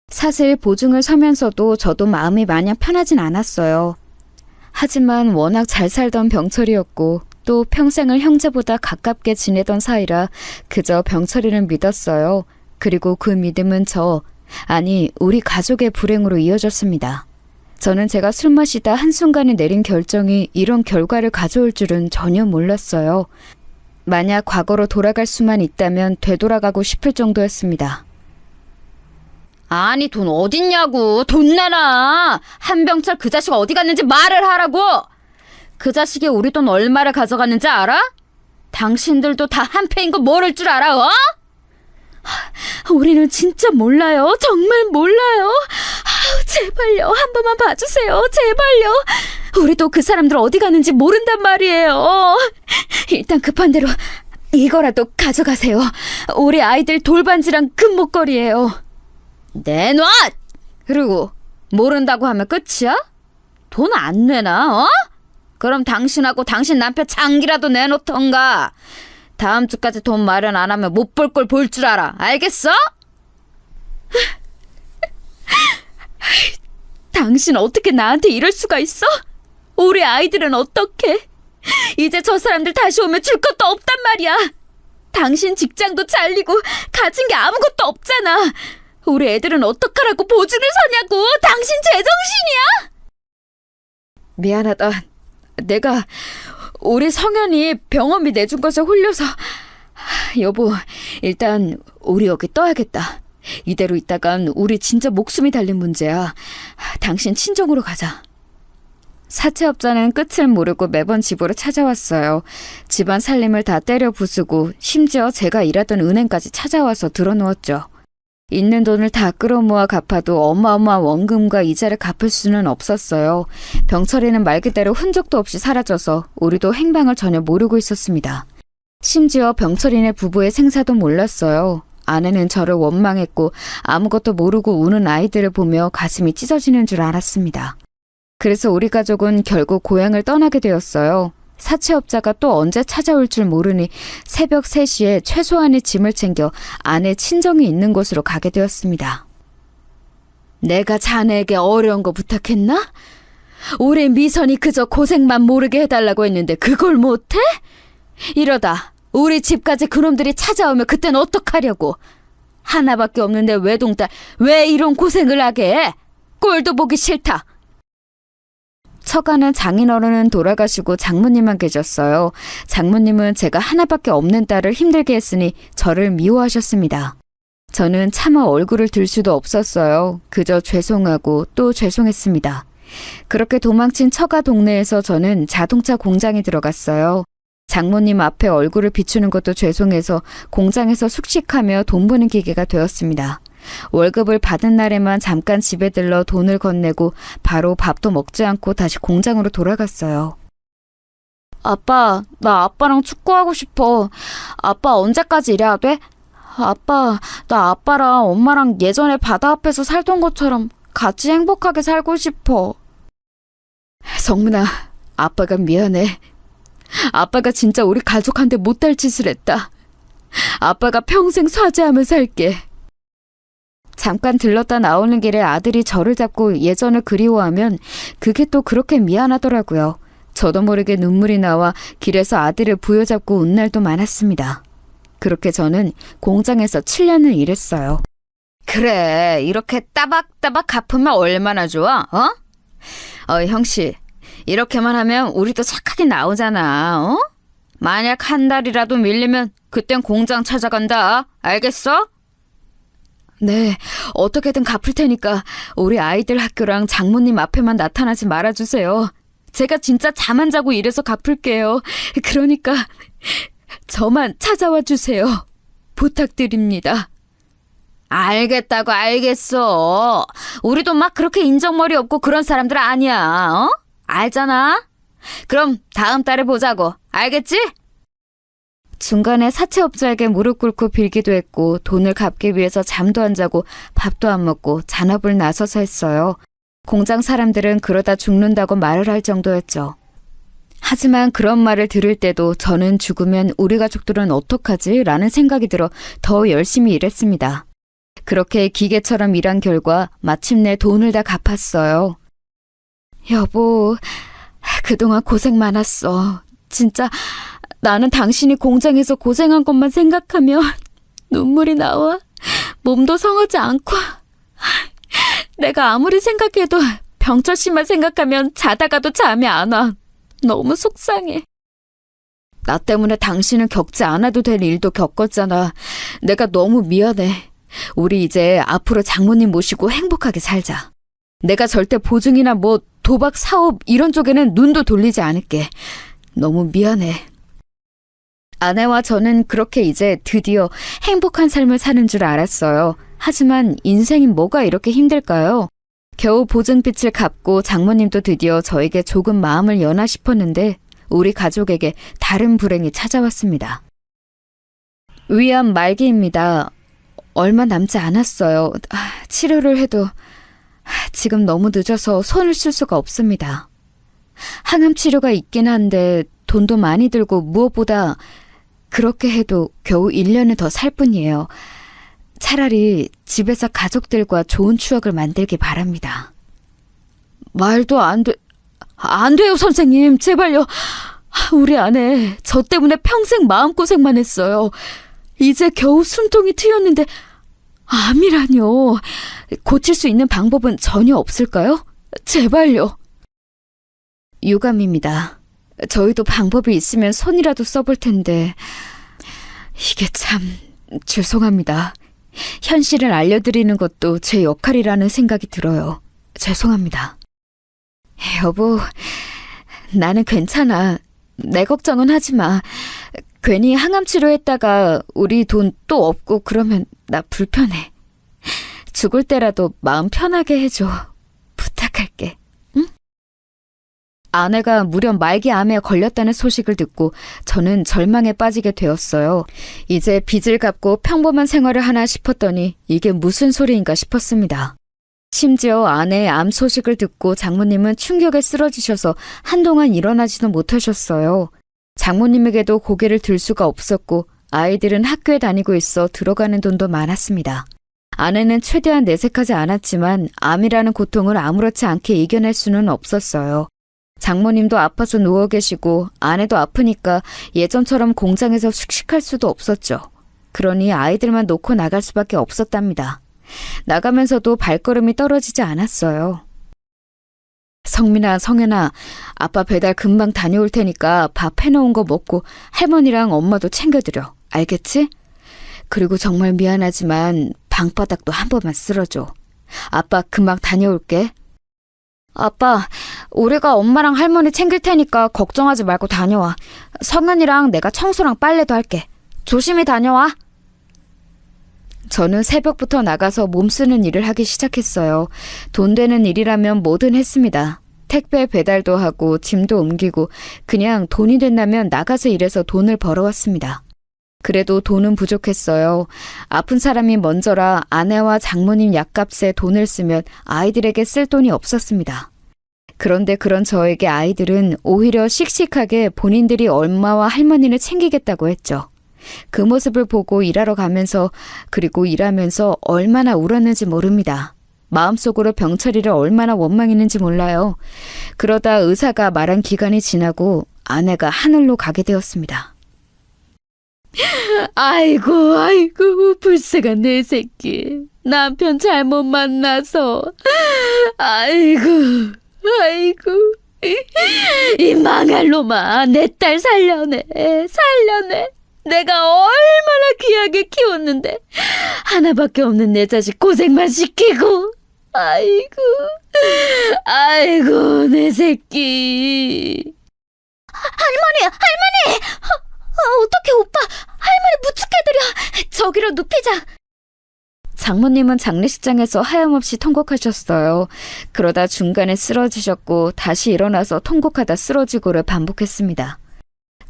사실 보증을 서면서도 저도 마음이 마냥 편하진 않았어요. 하지만 워낙 잘 살던 병철이었고 또 평생을 형제보다 가깝게 지내던 사이라 그저 병철이를 믿었어요. 그리고 그 믿음은 우리 가족의 불행으로 이어졌습니다. 저는 제가 술 마시다 한순간에 내린 결정이 이런 결과를 가져올 줄은 전혀 몰랐어요. 만약 과거로 돌아갈 수만 있다면 되돌아가고 싶을 정도였습니다. 아니 돈 어딨냐고. 돈 내놔. 한병철 그 자식 어디 갔는지 말을 하라고. 그 자식이 우리 돈 얼마를 가져갔는지 알아? 당신들도 다 한패인 거 모를 줄 알아, 어? 우리는 진짜 몰라요. 정말 몰라요. 제발요. 한 번만 봐주세요. 제발요. 우리도 그 사람들 어디 가는지 모른단 말이에요. 일단 급한 대로 이거라도 가져가세요. 우리 아이들 돌반지랑 금목걸이에요. 내놔! 그리고 모른다고 하면 끝이야? 돈 안 내나, 어? 그럼 당신하고 당신 남편 장기라도 내놓던가. 다음 주까지 돈 마련 안 하면 못 볼 걸 볼 줄 알아. 알겠어? 당신 어떻게 나한테 이럴 수가 있어? 우리 아이들은 어떡해? 이제 저 사람들 다시 오면 줄 것도 없단 말이야. 당신 직장도 잘리고 가진 게 아무것도 없잖아. 우리 애들은 어떡하라고 보증을 서냐고. 당신 제정신이야? 미안하다. 내가 우리 성현이 병원비 내준 것에 홀려서. 여보, 일단 우리 여기 떠야겠다. 이대로 있다간 우리 진짜 목숨이 달린 문제야. 당신 친정으로 가자. 사채업자는 끝을 모르고 매번 집으로 찾아왔어요. 집안 살림을 다 때려 부수고 심지어 제가 일하던 은행까지 찾아와서 들어누웠죠. 있는 돈을 다 끌어모아 갚아도 어마어마한 원금과 이자를 갚을 수는 없었어요. 병철이는 말 그대로 흔적도 없이 사라져서 우리도 행방을 전혀 모르고 있었습니다. 심지어 병철이네 부부의 생사도 몰랐어요. 아내는 저를 원망했고 아무것도 모르고 우는 아이들을 보며 가슴이 찢어지는 줄 알았습니다. 그래서 우리 가족은 결국 고향을 떠나게 되었어요. 사채업자가 또 언제 찾아올 줄 모르니 새벽 3시에 최소한의 짐을 챙겨 아내 친정이 있는 곳으로 가게 되었습니다. 내가 자네에게 어려운 거 부탁했나? 우리 미선이 그저 고생만 모르게 해달라고 했는데 그걸 못해? 이러다 우리 집까지 그놈들이 찾아오면 그땐 어떡하려고? 하나밖에 없는데 외동딸 왜 이런 고생을 하게 해? 꼴도 보기 싫다. 처가는 장인어른은 돌아가시고 장모님만 계셨어요. 장모님은 제가 하나밖에 없는 딸을 힘들게 했으니 저를 미워하셨습니다. 저는 차마 얼굴을 들 수도 없었어요. 그저 죄송하고 또 죄송했습니다. 그렇게 도망친 처가 동네에서 저는 자동차 공장에 들어갔어요. 장모님 앞에 얼굴을 비추는 것도 죄송해서 공장에서 숙식하며 돈 버는 기계가 되었습니다. 월급을 받은 날에만 잠깐 집에 들러 돈을 건네고 바로 밥도 먹지 않고 다시 공장으로 돌아갔어요. 아빠, 나 아빠랑 축구하고 싶어. 아빠 언제까지 이래야 돼? 아빠, 나 아빠랑 엄마랑 예전에 바다 앞에서 살던 것처럼 같이 행복하게 살고 싶어. 성문아, 아빠가 미안해. 아빠가 진짜 우리 가족한테 못할 짓을 했다. 아빠가 평생 사죄하며 살게. 잠깐 들렀다 나오는 길에 아들이 저를 잡고 예전을 그리워하면 그게 또 그렇게 미안하더라고요. 저도 모르게 눈물이 나와 길에서 아들을 부여잡고 운 날도 많았습니다. 그렇게 저는 공장에서 7년을 일했어요. 그래, 이렇게 따박따박 갚으면 얼마나 좋아, 어? 형씨, 이렇게만 하면 우리도 착하게 나오잖아, 어? 만약 한 달이라도 밀리면 그땐 공장 찾아간다, 알겠어? 네, 어떻게든 갚을 테니까 우리 아이들 학교랑 장모님 앞에만 나타나지 말아주세요. 제가 진짜 잠 안 자고 일해서 갚을게요. 그러니까 저만 찾아와 주세요. 부탁드립니다. 알겠다고 알겠어. 우리도 막 그렇게 인정머리 없고 그런 사람들 아니야. 어? 알잖아. 그럼 다음 달에 보자고. 알겠지? 중간에 사채업자에게 무릎 꿇고 빌기도 했고 돈을 갚기 위해서 잠도 안 자고 밥도 안 먹고 잔업을 나서서 했어요. 공장 사람들은 그러다 죽는다고 말을 할 정도였죠. 하지만 그런 말을 들을 때도 저는 죽으면 우리 가족들은 어떡하지? 라는 생각이 들어 더 열심히 일했습니다. 그렇게 기계처럼 일한 결과 마침내 돈을 다 갚았어요. 여보, 그동안 고생 많았어. 진짜 나는 당신이 공장에서 고생한 것만 생각하면 눈물이 나와. 몸도 성하지 않고. 내가 아무리 생각해도 병철 씨만 생각하면 자다가도 잠이 안 와. 너무 속상해. 나 때문에 당신은 겪지 않아도 될 일도 겪었잖아. 내가 너무 미안해. 우리 이제 앞으로 장모님 모시고 행복하게 살자. 내가 절대 보증이나 뭐 도박 사업 이런 쪽에는 눈도 돌리지 않을게. 너무 미안해. 아내와 저는 그렇게 이제 드디어 행복한 삶을 사는 줄 알았어요. 하지만 인생이 뭐가 이렇게 힘들까요? 겨우 보증빚을 갚고 장모님도 드디어 저에게 조금 마음을 여나 싶었는데 우리 가족에게 다른 불행이 찾아왔습니다. 위암 말기입니다. 얼마 남지 않았어요. 치료를 해도 지금 너무 늦어서 손을 쓸 수가 없습니다. 항암 치료가 있긴 한데 돈도 많이 들고 무엇보다 그렇게 해도 겨우 1년을 더 살 뿐이에요. 차라리 집에서 가족들과 좋은 추억을 만들기 바랍니다. 말도 안 돼요, 선생님. 제발요. 우리 아내 저 때문에 평생 마음고생만 했어요. 이제 겨우 숨통이 트였는데 암이라뇨. 고칠 수 있는 방법은 전혀 없을까요? 제발요. 유감입니다. 저희도 방법이 있으면 손이라도 써볼 텐데 이게 참 죄송합니다. 현실을 알려드리는 것도 제 역할이라는 생각이 들어요. 죄송합니다. 여보, 나는 괜찮아. 내 걱정은 하지 마. 괜히 항암 치료했다가 우리 돈 또 없고 그러면 나 불편해. 죽을 때라도 마음 편하게 해줘. 부탁할게. 응? 아내가 무려 말기암에 걸렸다는 소식을 듣고 저는 절망에 빠지게 되었어요. 이제 빚을 갚고 평범한 생활을 하나 싶었더니 이게 무슨 소리인가 싶었습니다. 심지어 아내의 암 소식을 듣고 장모님은 충격에 쓰러지셔서 한동안 일어나지도 못하셨어요. 장모님에게도 고개를 들 수가 없었고 아이들은 학교에 다니고 있어 들어가는 돈도 많았습니다. 아내는 최대한 내색하지 않았지만 암이라는 고통을 아무렇지 않게 이겨낼 수는 없었어요. 장모님도 아파서 누워 계시고 아내도 아프니까 예전처럼 공장에서 씩씩할 수도 없었죠. 그러니 아이들만 놓고 나갈 수밖에 없었답니다. 나가면서도 발걸음이 떨어지지 않았어요. 성민아, 성현아, 아빠 배달 금방 다녀올 테니까 밥 해놓은 거 먹고 할머니랑 엄마도 챙겨드려. 알겠지? 그리고 정말 미안하지만 방바닥도 한 번만 쓸어줘. 아빠 금방 다녀올게. 아빠, 우리가 엄마랑 할머니 챙길 테니까 걱정하지 말고 다녀와. 성현이랑 내가 청소랑 빨래도 할게. 조심히 다녀와. 저는 새벽부터 나가서 몸쓰는 일을 하기 시작했어요. 돈 되는 일이라면 뭐든 했습니다. 택배 배달도 하고 짐도 옮기고 그냥 돈이 된다면 나가서 일해서 돈을 벌어왔습니다. 그래도 돈은 부족했어요. 아픈 사람이 먼저라 아내와 장모님 약값에 돈을 쓰면 아이들에게 쓸 돈이 없었습니다. 그런데 그런 저에게 아이들은 오히려 씩씩하게 본인들이 엄마와 할머니를 챙기겠다고 했죠. 그 모습을 보고 일하러 가면서 그리고 일하면서 얼마나 울었는지 모릅니다. 마음속으로 병철이를 얼마나 원망했는지 몰라요. 그러다 의사가 말한 기간이 지나고 아내가 하늘로 가게 되었습니다. 아이고, 불쌍한 내 새끼. 남편 잘못 만나서. 아이고. 이 망할 놈아, 내 딸 살려내. 내가 얼마나 귀하게 키웠는데 하나밖에 없는 내 자식 고생만 시키고. 아이고, 내 새끼. 할머니! 어떡해, 오빠! 할머니 무축해드려! 저기로 눕히자! 장모님은 장례식장에서 하염없이 통곡하셨어요. 그러다 중간에 쓰러지셨고 다시 일어나서 통곡하다 쓰러지고를 반복했습니다.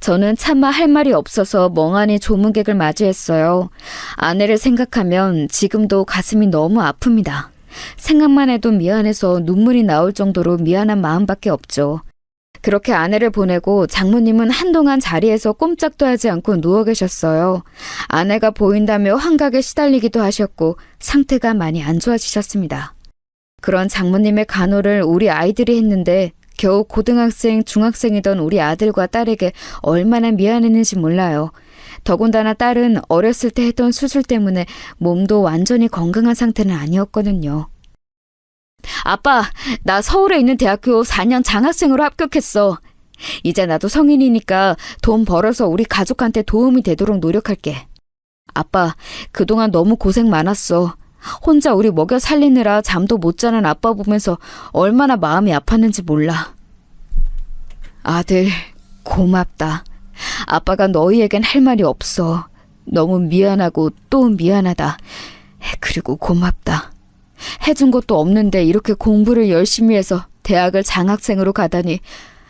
저는 차마 할 말이 없어서 멍하니 조문객을 맞이했어요. 아내를 생각하면 지금도 가슴이 너무 아픕니다. 생각만 해도 미안해서 눈물이 나올 정도로 미안한 마음밖에 없죠. 그렇게 아내를 보내고 장모님은 한동안 자리에서 꼼짝도 하지 않고 누워 계셨어요. 아내가 보인다며 환각에 시달리기도 하셨고 상태가 많이 안 좋아지셨습니다. 그런 장모님의 간호를 우리 아이들이 했는데 겨우 고등학생, 중학생이던 우리 아들과 딸에게 얼마나 미안했는지 몰라요. 더군다나 딸은 어렸을 때 했던 수술 때문에 몸도 완전히 건강한 상태는 아니었거든요. 아빠, 나 서울에 있는 대학교 4년 장학생으로 합격했어. 이제 나도 성인이니까 돈 벌어서 우리 가족한테 도움이 되도록 노력할게. 아빠, 그동안 너무 고생 많았어. 혼자 우리 먹여 살리느라 잠도 못 자는 아빠 보면서 얼마나 마음이 아팠는지 몰라. 아들, 고맙다. 아빠가 너희에겐 할 말이 없어. 너무 미안하고 또 미안하다. 그리고 고맙다. 해준 것도 없는데 이렇게 공부를 열심히 해서 대학을 장학생으로 가다니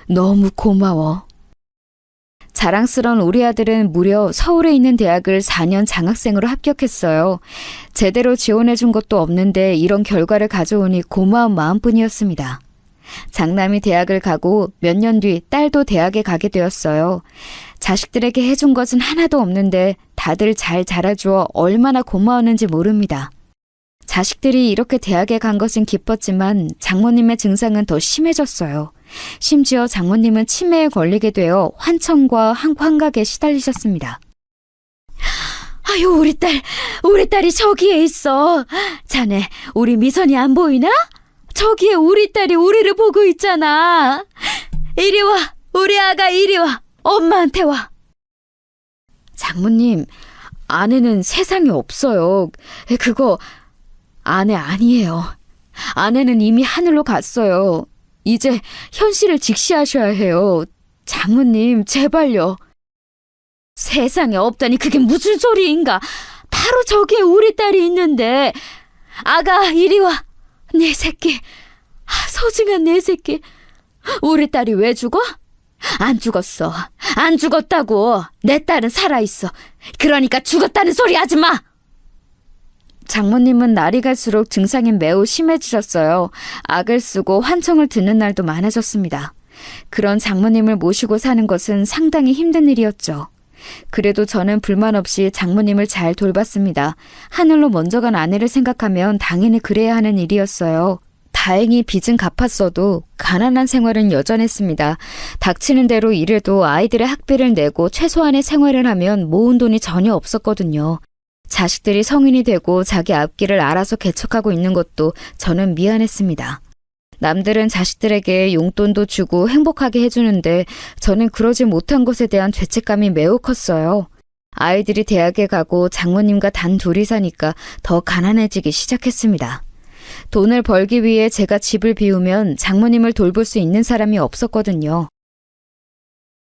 너무 고마워. 자랑스러운 우리 아들은 무려 서울에 있는 대학을 4년 장학생으로 합격했어요. 제대로 지원해준 것도 없는데 이런 결과를 가져오니 고마운 마음뿐이었습니다. 장남이 대학을 가고 몇 년 뒤 딸도 대학에 가게 되었어요. 자식들에게 해준 것은 하나도 없는데 다들 잘 자라주어 얼마나 고마웠는지 모릅니다. 자식들이 이렇게 대학에 간 것은 기뻤지만 장모님의 증상은 더 심해졌어요. 심지어 장모님은 치매에 걸리게 되어 환청과 환각에 시달리셨습니다. 아유, 우리 딸이 저기에 있어. 자네, 우리 미선이 안 보이나? 저기에 우리 딸이 우리를 보고 있잖아. 이리 와, 우리 아가 이리 와. 엄마한테 와. 장모님, 아내는 세상에 없어요. 그거 아내 아니에요. 아내는 이미 하늘로 갔어요. 이제 현실을 직시하셔야 해요. 장모님, 제발요. 세상에 없다니 그게 무슨 소리인가. 바로 저기에 우리 딸이 있는데. 아가, 이리 와. 내 새끼. 소중한 내 새끼. 우리 딸이 왜 죽어? 안 죽었어. 안 죽었다고. 내 딸은 살아있어. 그러니까 죽었다는 소리 하지 마. 장모님은 날이 갈수록 증상이 매우 심해지셨어요. 악을 쓰고 환청을 듣는 날도 많아졌습니다. 그런 장모님을 모시고 사는 것은 상당히 힘든 일이었죠. 그래도 저는 불만 없이 장모님을 잘 돌봤습니다. 하늘로 먼저 간 아내를 생각하면 당연히 그래야 하는 일이었어요. 다행히 빚은 갚았어도 가난한 생활은 여전했습니다. 닥치는 대로 일해도 아이들의 학비를 내고 최소한의 생활을 하면 모은 돈이 전혀 없었거든요. 자식들이 성인이 되고 자기 앞길을 알아서 개척하고 있는 것도 저는 미안했습니다. 남들은 자식들에게 용돈도 주고 행복하게 해주는데 저는 그러지 못한 것에 대한 죄책감이 매우 컸어요. 아이들이 대학에 가고 장모님과 단 둘이 사니까 더 가난해지기 시작했습니다. 돈을 벌기 위해 제가 집을 비우면 장모님을 돌볼 수 있는 사람이 없었거든요.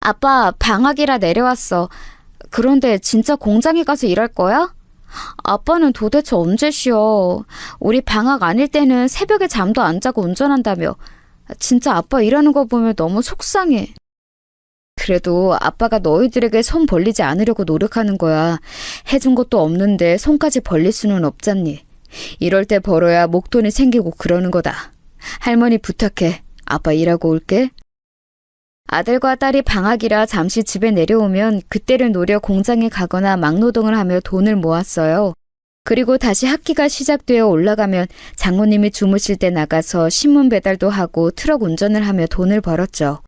아빠, 방학이라 내려왔어. 그런데 진짜 공장에 가서 일할 거야? 아빠는 도대체 언제 쉬어? 우리 방학 아닐 때는 새벽에 잠도 안 자고 운전한다며. 진짜 아빠 일하는 거 보면 너무 속상해. 그래도 아빠가 너희들에게 손 벌리지 않으려고 노력하는 거야. 해준 것도 없는데 손까지 벌릴 수는 없잖니. 이럴 때 벌어야 목돈이 생기고 그러는 거다. 할머니 부탁해. 아빠 일하고 올게. 아들과 딸이 방학이라 잠시 집에 내려오면 그때를 노려 공장에 가거나 막노동을 하며 돈을 모았어요. 그리고 다시 학기가 시작되어 올라가면 장모님이 주무실 때 나가서 신문 배달도 하고 트럭 운전을 하며 돈을 벌었죠.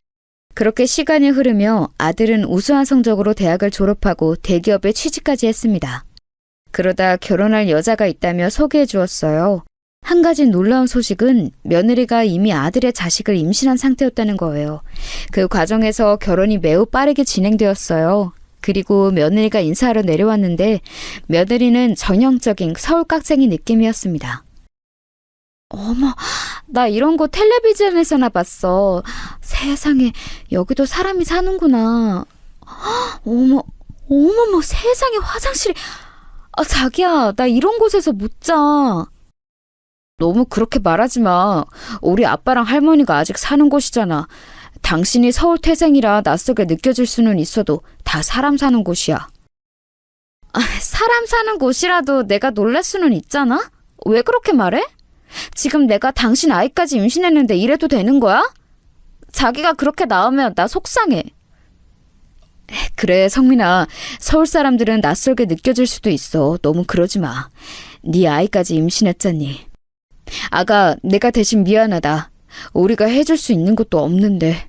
그렇게 시간이 흐르며 아들은 우수한 성적으로 대학을 졸업하고 대기업에 취직까지 했습니다. 그러다 결혼할 여자가 있다며 소개해 주었어요. 한 가지 놀라운 소식은 며느리가 이미 아들의 자식을 임신한 상태였다는 거예요. 그 과정에서 결혼이 매우 빠르게 진행되었어요. 그리고 며느리가 인사하러 내려왔는데 며느리는 전형적인 서울 깍쟁이 느낌이었습니다. 어머, 나 이런 거 텔레비전에서나 봤어. 세상에, 여기도 사람이 사는구나. 어머, 어머머, 세상에 화장실이... 자기야, 나 이런 곳에서 못 자. 너무 그렇게 말하지 마. 우리 아빠랑 할머니가 아직 사는 곳이잖아. 당신이 서울 태생이라 낯설게 느껴질 수는 있어도 다 사람 사는 곳이야. 사람 사는 곳이라도 내가 놀랄 수는 있잖아? 왜 그렇게 말해? 지금 내가 당신 아이까지 임신했는데 이래도 되는 거야? 자기가 그렇게 나오면 나 속상해. 그래, 성민아. 서울 사람들은 낯설게 느껴질 수도 있어. 너무 그러지 마. 네 아이까지 임신했잖니. 아가, 내가 대신 미안하다. 우리가 해줄 수 있는 것도 없는데.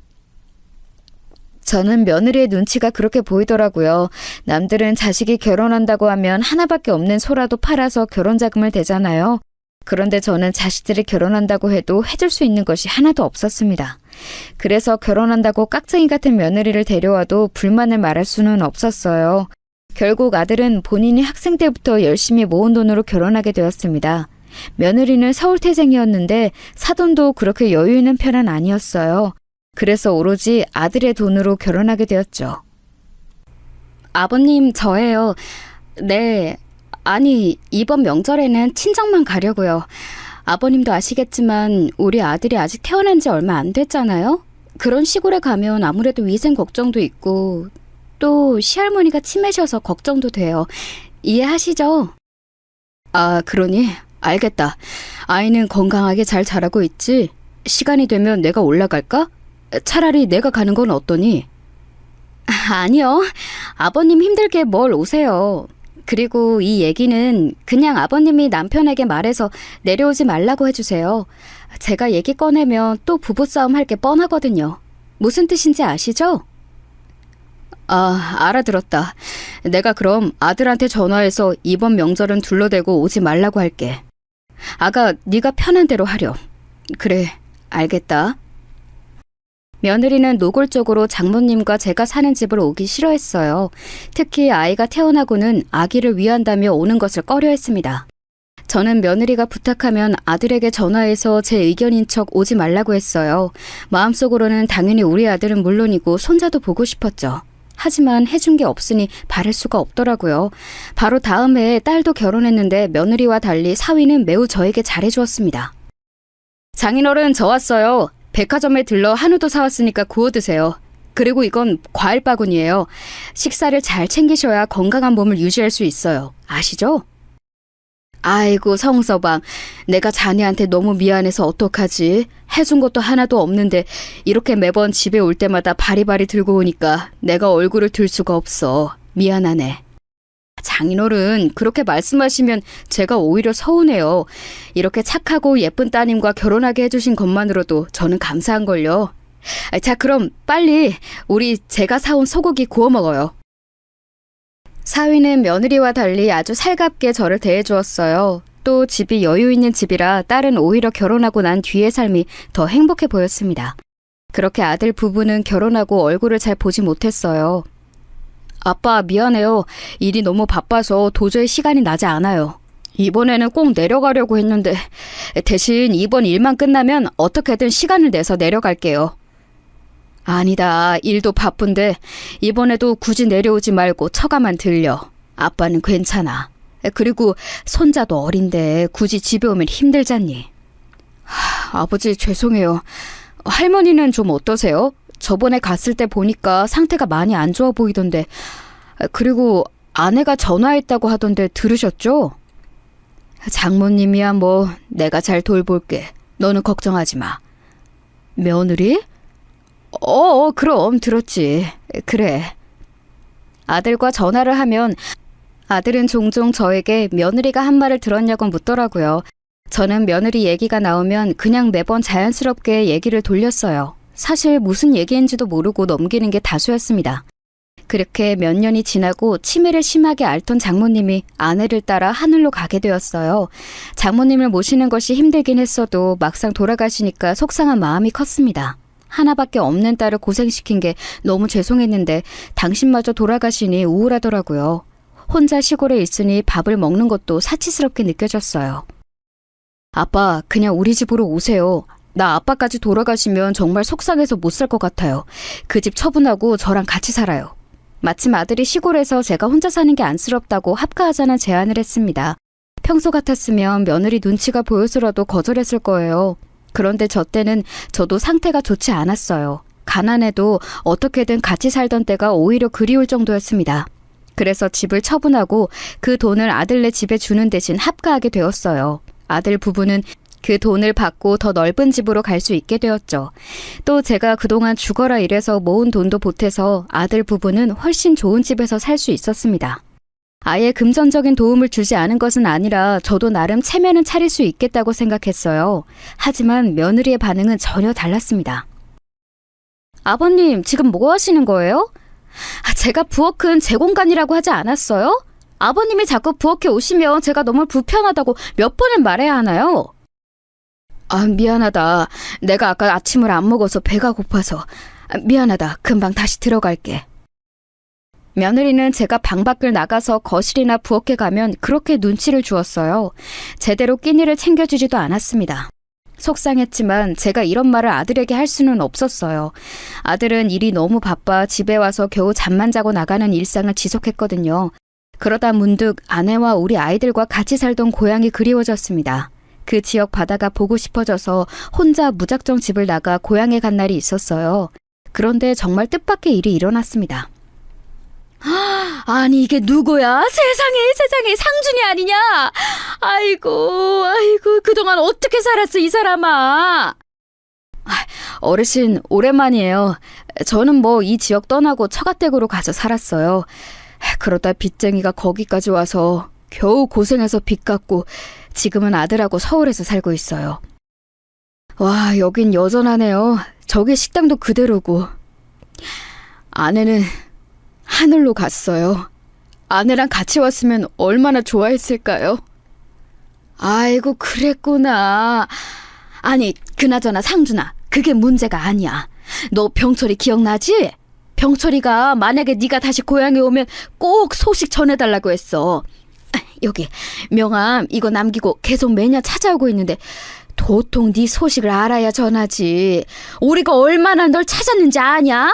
저는 며느리의 눈치가 그렇게 보이더라고요. 남들은 자식이 결혼한다고 하면 하나밖에 없는 소라도 팔아서 결혼 자금을 대잖아요. 그런데 저는 자식들이 결혼한다고 해도 해줄 수 있는 것이 하나도 없었습니다. 그래서 결혼한다고 깍쟁이 같은 며느리를 데려와도 불만을 말할 수는 없었어요. 결국 아들은 본인이 학생 때부터 열심히 모은 돈으로 결혼하게 되었습니다. 며느리는 서울태생이었는데 사돈도 그렇게 여유 있는 편은 아니었어요. 그래서 오로지 아들의 돈으로 결혼하게 되었죠. 아버님, 저예요. 네, 아니, 이번 명절에는 친정만 가려고요. 아버님도 아시겠지만 우리 아들이 아직 태어난 지 얼마 안 됐잖아요. 그런 시골에 가면 아무래도 위생 걱정도 있고 또 시할머니가 치매셔서 걱정도 돼요. 이해하시죠? 아, 그러니? 알겠다. 아이는 건강하게 잘 자라고 있지? 시간이 되면 내가 올라갈까? 차라리 내가 가는 건 어떠니? 아니요. 아버님 힘들게 뭘 오세요. 그리고 이 얘기는 그냥 아버님이 남편에게 말해서 내려오지 말라고 해주세요. 제가 얘기 꺼내면 또 부부싸움 할 게 뻔하거든요. 무슨 뜻인지 아시죠? 아, 알아들었다. 내가 그럼 아들한테 전화해서 이번 명절은 둘러대고 오지 말라고 할게. 아가, 네가 편한 대로 하렴. 그래, 알겠다. 며느리는 노골적으로 장모님과 제가 사는 집을 오기 싫어했어요. 특히 아이가 태어나고는 아기를 위한다며 오는 것을 꺼려했습니다. 저는 며느리가 부탁하면 아들에게 전화해서 제 의견인 척 오지 말라고 했어요. 마음속으로는 당연히 우리 아들은 물론이고 손자도 보고 싶었죠. 하지만 해준 게 없으니 바랄 수가 없더라고요. 바로 다음 해에 딸도 결혼했는데 며느리와 달리 사위는 매우 저에게 잘해주었습니다. 장인어른, 저 왔어요. 백화점에 들러 한우도 사왔으니까 구워 드세요. 그리고 이건 과일 바구니예요. 식사를 잘 챙기셔야 건강한 몸을 유지할 수 있어요. 아시죠? 아이고, 성서방. 내가 자네한테 너무 미안해서 어떡하지? 해준 것도 하나도 없는데 이렇게 매번 집에 올 때마다 바리바리 들고 오니까 내가 얼굴을 들 수가 없어. 미안하네. 장인어른, 그렇게 말씀하시면 제가 오히려 서운해요. 이렇게 착하고 예쁜 따님과 결혼하게 해주신 것만으로도 저는 감사한걸요. 자, 그럼 빨리 우리 제가 사온 소고기 구워 먹어요. 사위는 며느리와 달리 아주 살갑게 저를 대해주었어요. 또 집이 여유 있는 집이라 딸은 오히려 결혼하고 난 뒤의 삶이 더 행복해 보였습니다. 그렇게 아들 부부는 결혼하고 얼굴을 잘 보지 못했어요. 아빠, 미안해요. 일이 너무 바빠서 도저히 시간이 나지 않아요. 이번에는 꼭 내려가려고 했는데 대신 이번 일만 끝나면 어떻게든 시간을 내서 내려갈게요. 아니다. 일도 바쁜데 이번에도 굳이 내려오지 말고 처가만 들려. 아빠는 괜찮아. 그리고 손자도 어린데 굳이 집에 오면 힘들잖니. 아버지, 죄송해요. 할머니는 좀 어떠세요? 저번에 갔을 때 보니까 상태가 많이 안 좋아 보이던데. 그리고 아내가 전화했다고 하던데 들으셨죠? 장모님이야 뭐 내가 잘 돌볼게. 너는 걱정하지 마. 며느리? 그럼 들었지. 그래. 아들과 전화를 하면 아들은 종종 저에게 며느리가 한 말을 들었냐고 묻더라고요. 저는 며느리 얘기가 나오면 그냥 매번 자연스럽게 얘기를 돌렸어요. 사실 무슨 얘기인지도 모르고 넘기는 게 다수였습니다. 그렇게 몇 년이 지나고 치매를 심하게 앓던 장모님이 아내를 따라 하늘로 가게 되었어요. 장모님을 모시는 것이 힘들긴 했어도 막상 돌아가시니까 속상한 마음이 컸습니다. 하나밖에 없는 딸을 고생시킨 게 너무 죄송했는데 당신마저 돌아가시니 우울하더라고요. 혼자 시골에 있으니 밥을 먹는 것도 사치스럽게 느껴졌어요. 아빠, 그냥 우리 집으로 오세요. 나 아빠까지 돌아가시면 정말 속상해서 못 살 것 같아요. 그 집 처분하고 저랑 같이 살아요. 마침 아들이 시골에서 제가 혼자 사는 게 안쓰럽다고 합가하자는 제안을 했습니다. 평소 같았으면 며느리 눈치가 보여서라도 거절했을 거예요. 그런데 저 때는 저도 상태가 좋지 않았어요. 가난해도 어떻게든 같이 살던 때가 오히려 그리울 정도였습니다. 그래서 집을 처분하고 그 돈을 아들네 집에 주는 대신 합가하게 되었어요. 아들 부부는 그 돈을 받고 더 넓은 집으로 갈 수 있게 되었죠. 또 제가 그동안 죽어라 일해서 모은 돈도 보태서 아들 부부는 훨씬 좋은 집에서 살 수 있었습니다. 아예 금전적인 도움을 주지 않은 것은 아니라 저도 나름 체면은 차릴 수 있겠다고 생각했어요. 하지만 며느리의 반응은 전혀 달랐습니다. 아버님, 지금 뭐 하시는 거예요? 제가 부엌은 제 공간이라고 하지 않았어요? 아버님이 자꾸 부엌에 오시면 제가 너무 불편하다고 몇 번을 말해야 하나요? 미안하다. 내가 아까 아침을 안 먹어서 배가 고파서. 미안하다. 금방 다시 들어갈게. 며느리는 제가 방 밖을 나가서 거실이나 부엌에 가면 그렇게 눈치를 주었어요. 제대로 끼니를 챙겨주지도 않았습니다. 속상했지만 제가 이런 말을 아들에게 할 수는 없었어요. 아들은 일이 너무 바빠 집에 와서 겨우 잠만 자고 나가는 일상을 지속했거든요. 그러다 문득 아내와 우리 아이들과 같이 살던 고향이 그리워졌습니다. 그 지역 바다가 보고 싶어져서 혼자 무작정 집을 나가 고향에 간 날이 있었어요. 그런데 정말 뜻밖의 일이 일어났습니다. 아니 이게 누구야? 세상에 상준이 아니냐? 아이고 그동안 어떻게 살았어 이 사람아? 어르신 오랜만이에요. 저는 뭐 이 지역 떠나고 처가댁으로 가서 살았어요. 그러다 빚쟁이가 거기까지 와서 겨우 고생해서 빚 갚고 지금은 아들하고 서울에서 살고 있어요. 와, 여긴 여전하네요. 저기 식당도 그대로고. 아내는 하늘로 갔어요. 아내랑 같이 왔으면 얼마나 좋아했을까요? 아이고, 그랬구나. 아니, 그나저나 상준아, 그게 문제가 아니야. 너 병철이 기억나지? 병철이가 만약에 네가 다시 고향에 오면 꼭 소식 전해달라고 했어. 여기 명함 이거 남기고 계속 매년 찾아오고 있는데 도통 네 소식을 알아야 전하지. 우리가 얼마나 널 찾았는지 아냐?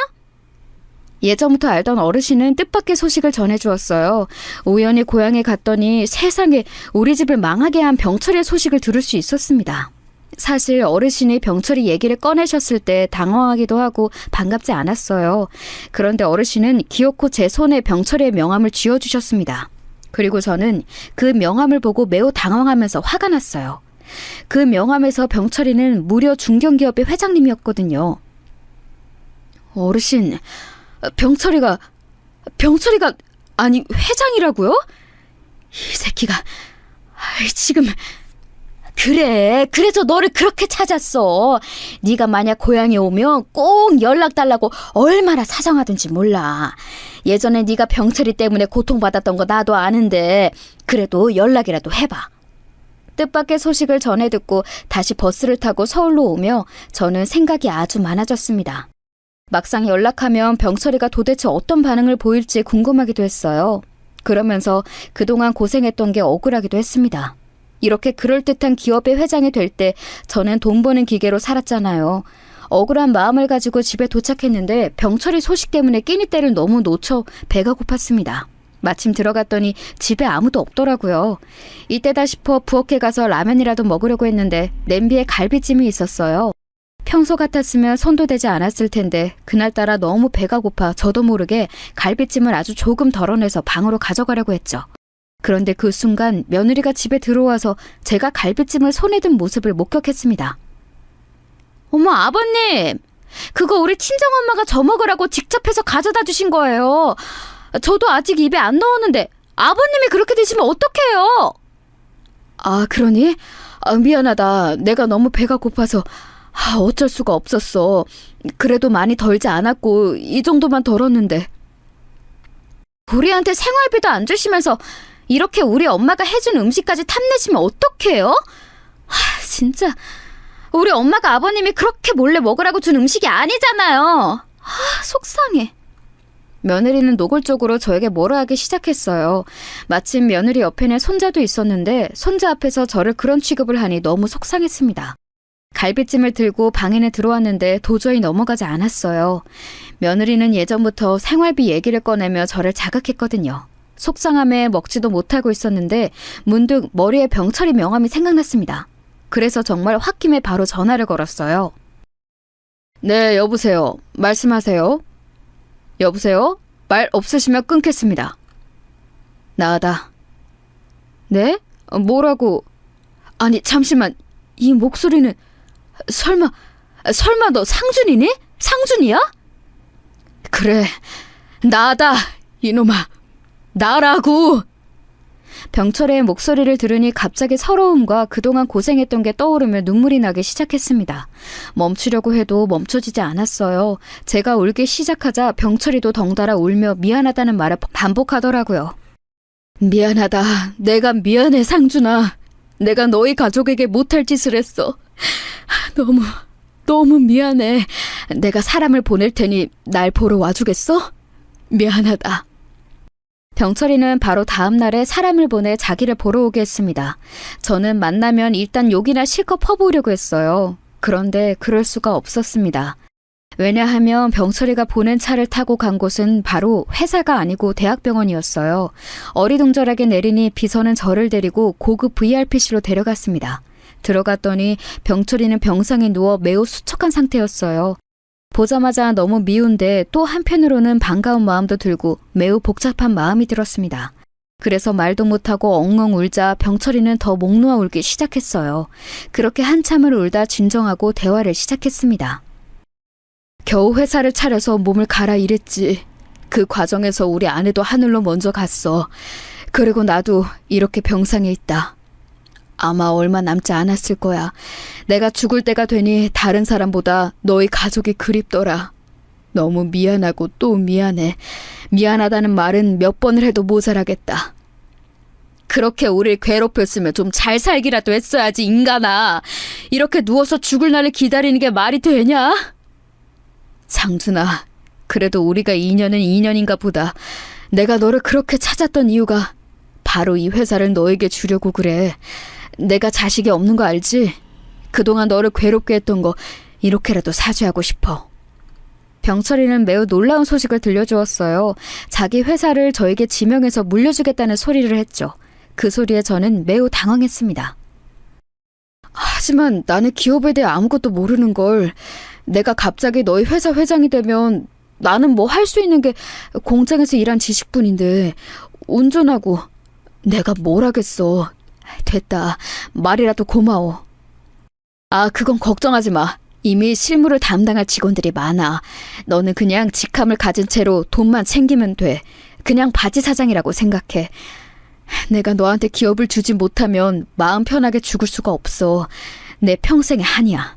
예전부터 알던 어르신은 뜻밖의 소식을 전해주었어요. 우연히 고향에 갔더니 세상에 우리 집을 망하게 한 병철이의 소식을 들을 수 있었습니다. 사실 어르신이 병철이 얘기를 꺼내셨을 때 당황하기도 하고 반갑지 않았어요. 그런데 어르신은 기어코 제 손에 병철이의 명함을 쥐어주셨습니다. 그리고 저는 그 명함을 보고 매우 당황하면서 화가 났어요. 그 명함에서 병철이는 무려 중견기업의 회장님이었거든요. 어르신, 병철이가 아니 회장이라고요? 이 새끼가 지금 그래서 너를 그렇게 찾았어. 네가 만약 고향에 오면 꼭 연락 달라고 얼마나 사정하든지 몰라. 예전에 네가 병철이 때문에 고통받았던 거 나도 아는데 그래도 연락이라도 해봐. 뜻밖의 소식을 전해 듣고 다시 버스를 타고 서울로 오며 저는 생각이 아주 많아졌습니다. 막상 연락하면 병철이가 도대체 어떤 반응을 보일지 궁금하기도 했어요. 그러면서 그동안 고생했던 게 억울하기도 했습니다. 이렇게 그럴듯한 기업의 회장이 될 때 저는 돈 버는 기계로 살았잖아요. 억울한 마음을 가지고 집에 도착했는데 병철이 소식 때문에 끼니때를 너무 놓쳐 배가 고팠습니다. 마침 들어갔더니 집에 아무도 없더라고요. 이때다 싶어 부엌에 가서 라면이라도 먹으려고 했는데 냄비에 갈비찜이 있었어요. 평소 같았으면 손도 대지 않았을 텐데 그날따라 너무 배가 고파 저도 모르게 갈비찜을 아주 조금 덜어내서 방으로 가져가려고 했죠. 그런데 그 순간 며느리가 집에 들어와서 제가 갈비찜을 손에 든 모습을 목격했습니다. 어머 아버님, 그거 우리 친정엄마가 저 먹으라고 직접 해서 가져다 주신 거예요. 저도 아직 입에 안 넣었는데 아버님이 그렇게 드시면 어떡해요? 아 그러니? 미안하다. 내가 너무 배가 고파서 어쩔 수가 없었어. 그래도 많이 덜지 않았고 이 정도만 덜었는데. 우리한테 생활비도 안 주시면서 이렇게 우리 엄마가 해준 음식까지 탐내시면 어떡해요? 진짜 우리 엄마가 아버님이 그렇게 몰래 먹으라고 준 음식이 아니잖아요. 속상해. 며느리는 노골적으로 저에게 뭐라 하기 시작했어요. 마침 며느리 옆에는 손자도 있었는데 손자 앞에서 저를 그런 취급을 하니 너무 속상했습니다. 갈비찜을 들고 방에는 들어왔는데 도저히 넘어가지 않았어요. 며느리는 예전부터 생활비 얘기를 꺼내며 저를 자극했거든요. 속상함에 먹지도 못하고 있었는데 문득 머리에 병철이 명함이 생각났습니다. 그래서 정말 홧김에 바로 전화를 걸었어요. 네, 여보세요. 말씀하세요. 여보세요? 말 없으시면 끊겠습니다. 나다. 네? 뭐라고? 아니 잠시만, 이 목소리는 설마 너 상준이니? 상준이야? 그래, 나다 이놈아. 나라고. 병철의 목소리를 들으니 갑자기 서러움과 그동안 고생했던 게 떠오르며 눈물이 나기 시작했습니다. 멈추려고 해도 멈춰지지 않았어요. 제가 울기 시작하자 병철이도 덩달아 울며 미안하다는 말을 반복하더라고요. 미안하다. 내가 미안해, 상준아. 내가 너희 가족에게 못할 짓을 했어. 너무 미안해. 내가 사람을 보낼 테니 날 보러 와주겠어? 미안하다. 병철이는 바로 다음 날에 사람을 보내 자기를 보러 오게 했습니다. 저는 만나면 일단 욕이나 실컷 퍼부으려고 했어요. 그런데 그럴 수가 없었습니다. 왜냐하면 병철이가 보낸 차를 타고 간 곳은 바로 회사가 아니고 대학병원이었어요. 어리둥절하게 내리니 비서는 저를 데리고 고급 VIP실로 데려갔습니다. 들어갔더니 병철이는 병상에 누워 매우 수척한 상태였어요. 보자마자 너무 미운데 또 한편으로는 반가운 마음도 들고 매우 복잡한 마음이 들었습니다. 그래서 말도 못하고 엉엉 울자 병철이는 더 목 놓아 울기 시작했어요. 그렇게 한참을 울다 진정하고 대화를 시작했습니다. 겨우 회사를 차려서 몸을 갈아일했지. 그 과정에서 우리 아내도 하늘로 먼저 갔어. 그리고 나도 이렇게 병상에 있다. 아마 얼마 남지 않았을 거야. 내가 죽을 때가 되니 다른 사람보다 너희 가족이 그립더라. 너무 미안하고 또 미안해. 미안하다는 말은 몇 번을 해도 모자라겠다. 그렇게 우릴 괴롭혔으면 좀 잘 살기라도 했어야지, 인간아. 이렇게 누워서 죽을 날을 기다리는 게 말이 되냐? 상준아, 그래도 우리가 인연은 인연인가 보다. 내가 너를 그렇게 찾았던 이유가 바로 이 회사를 너에게 주려고 그래. 내가 자식이 없는 거 알지? 그동안 너를 괴롭게 했던 거 이렇게라도 사죄하고 싶어. 병철이는 매우 놀라운 소식을 들려주었어요. 자기 회사를 저에게 지명해서 물려주겠다는 소리를 했죠. 그 소리에 저는 매우 당황했습니다. 하지만 나는 기업에 대해 아무것도 모르는 걸. 내가 갑자기 너희 회사 회장이 되면 나는 뭐 할 수 있는 게 공장에서 일한 지식뿐인데 운전하고 내가 뭘 하겠어. 됐다. 말이라도 고마워. 아, 그건 걱정하지 마. 이미 실무를 담당할 직원들이 많아. 너는 그냥 직함을 가진 채로 돈만 챙기면 돼. 그냥 바지 사장이라고 생각해. 내가 너한테 기업을 주지 못하면 마음 편하게 죽을 수가 없어. 내 평생의 한이야.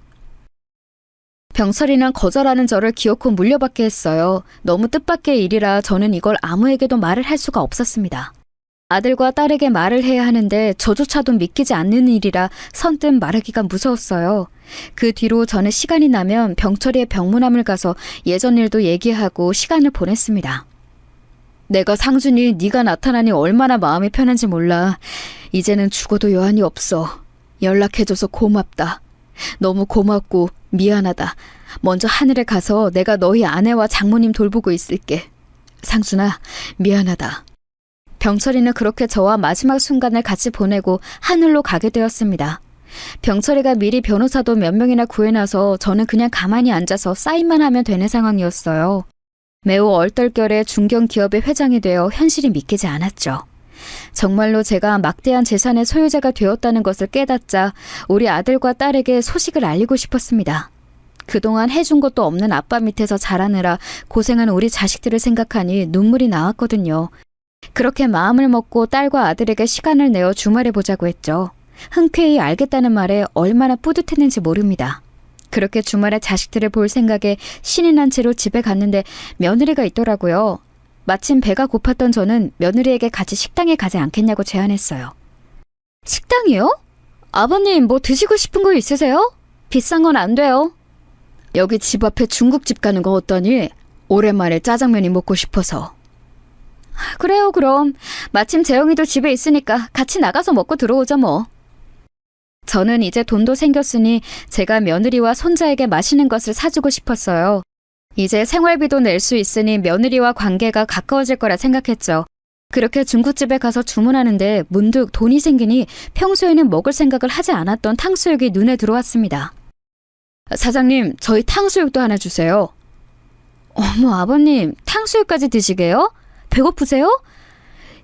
병철이는 거절하는 저를 기어코 물려받게 했어요. 너무 뜻밖의 일이라 저는 이걸 아무에게도 말을 할 수가 없었습니다. 아들과 딸에게 말을 해야 하는데 저조차도 믿기지 않는 일이라 선뜻 말하기가 무서웠어요. 그 뒤로 저는 시간이 나면 병철이의 병문안을 가서 예전 일도 얘기하고 시간을 보냈습니다. 내가 상준이 네가 나타나니 얼마나 마음이 편한지 몰라. 이제는 죽어도 여한이 없어. 연락해줘서 고맙다. 너무 고맙고 미안하다. 먼저 하늘에 가서 내가 너희 아내와 장모님 돌보고 있을게. 상준아, 미안하다. 병철이는 그렇게 저와 마지막 순간을 같이 보내고 하늘로 가게 되었습니다. 병철이가 미리 변호사도 몇 명이나 구해놔서 저는 그냥 가만히 앉아서 사인만 하면 되는 상황이었어요. 매우 얼떨결에 중견기업의 회장이 되어 현실이 믿기지 않았죠. 정말로 제가 막대한 재산의 소유자가 되었다는 것을 깨닫자 우리 아들과 딸에게 소식을 알리고 싶었습니다. 그동안 해준 것도 없는 아빠 밑에서 자라느라 고생한 우리 자식들을 생각하니 눈물이 나왔거든요. 그렇게 마음을 먹고 딸과 아들에게 시간을 내어 주말에 보자고 했죠. 흔쾌히 알겠다는 말에 얼마나 뿌듯했는지 모릅니다. 그렇게 주말에 자식들을 볼 생각에 신이 난 채로 집에 갔는데 며느리가 있더라고요. 마침 배가 고팠던 저는 며느리에게 같이 식당에 가지 않겠냐고 제안했어요. 식당이요? 아버님 뭐 드시고 싶은 거 있으세요? 비싼 건 안 돼요. 여기 집 앞에 중국집 가는 거 어떠니? 오랜만에 짜장면이 먹고 싶어서. 그래요, 그럼. 마침 재영이도 집에 있으니까 같이 나가서 먹고 들어오자 뭐. 저는 이제 돈도 생겼으니 제가 며느리와 손자에게 맛있는 것을 사주고 싶었어요. 이제 생활비도 낼 수 있으니 며느리와 관계가 가까워질 거라 생각했죠. 그렇게 중국집에 가서 주문하는데 문득 돈이 생기니 평소에는 먹을 생각을 하지 않았던 탕수육이 눈에 들어왔습니다. 사장님, 저희 탕수육도 하나 주세요. 어머, 아버님, 탕수육까지 드시게요? 배고프세요?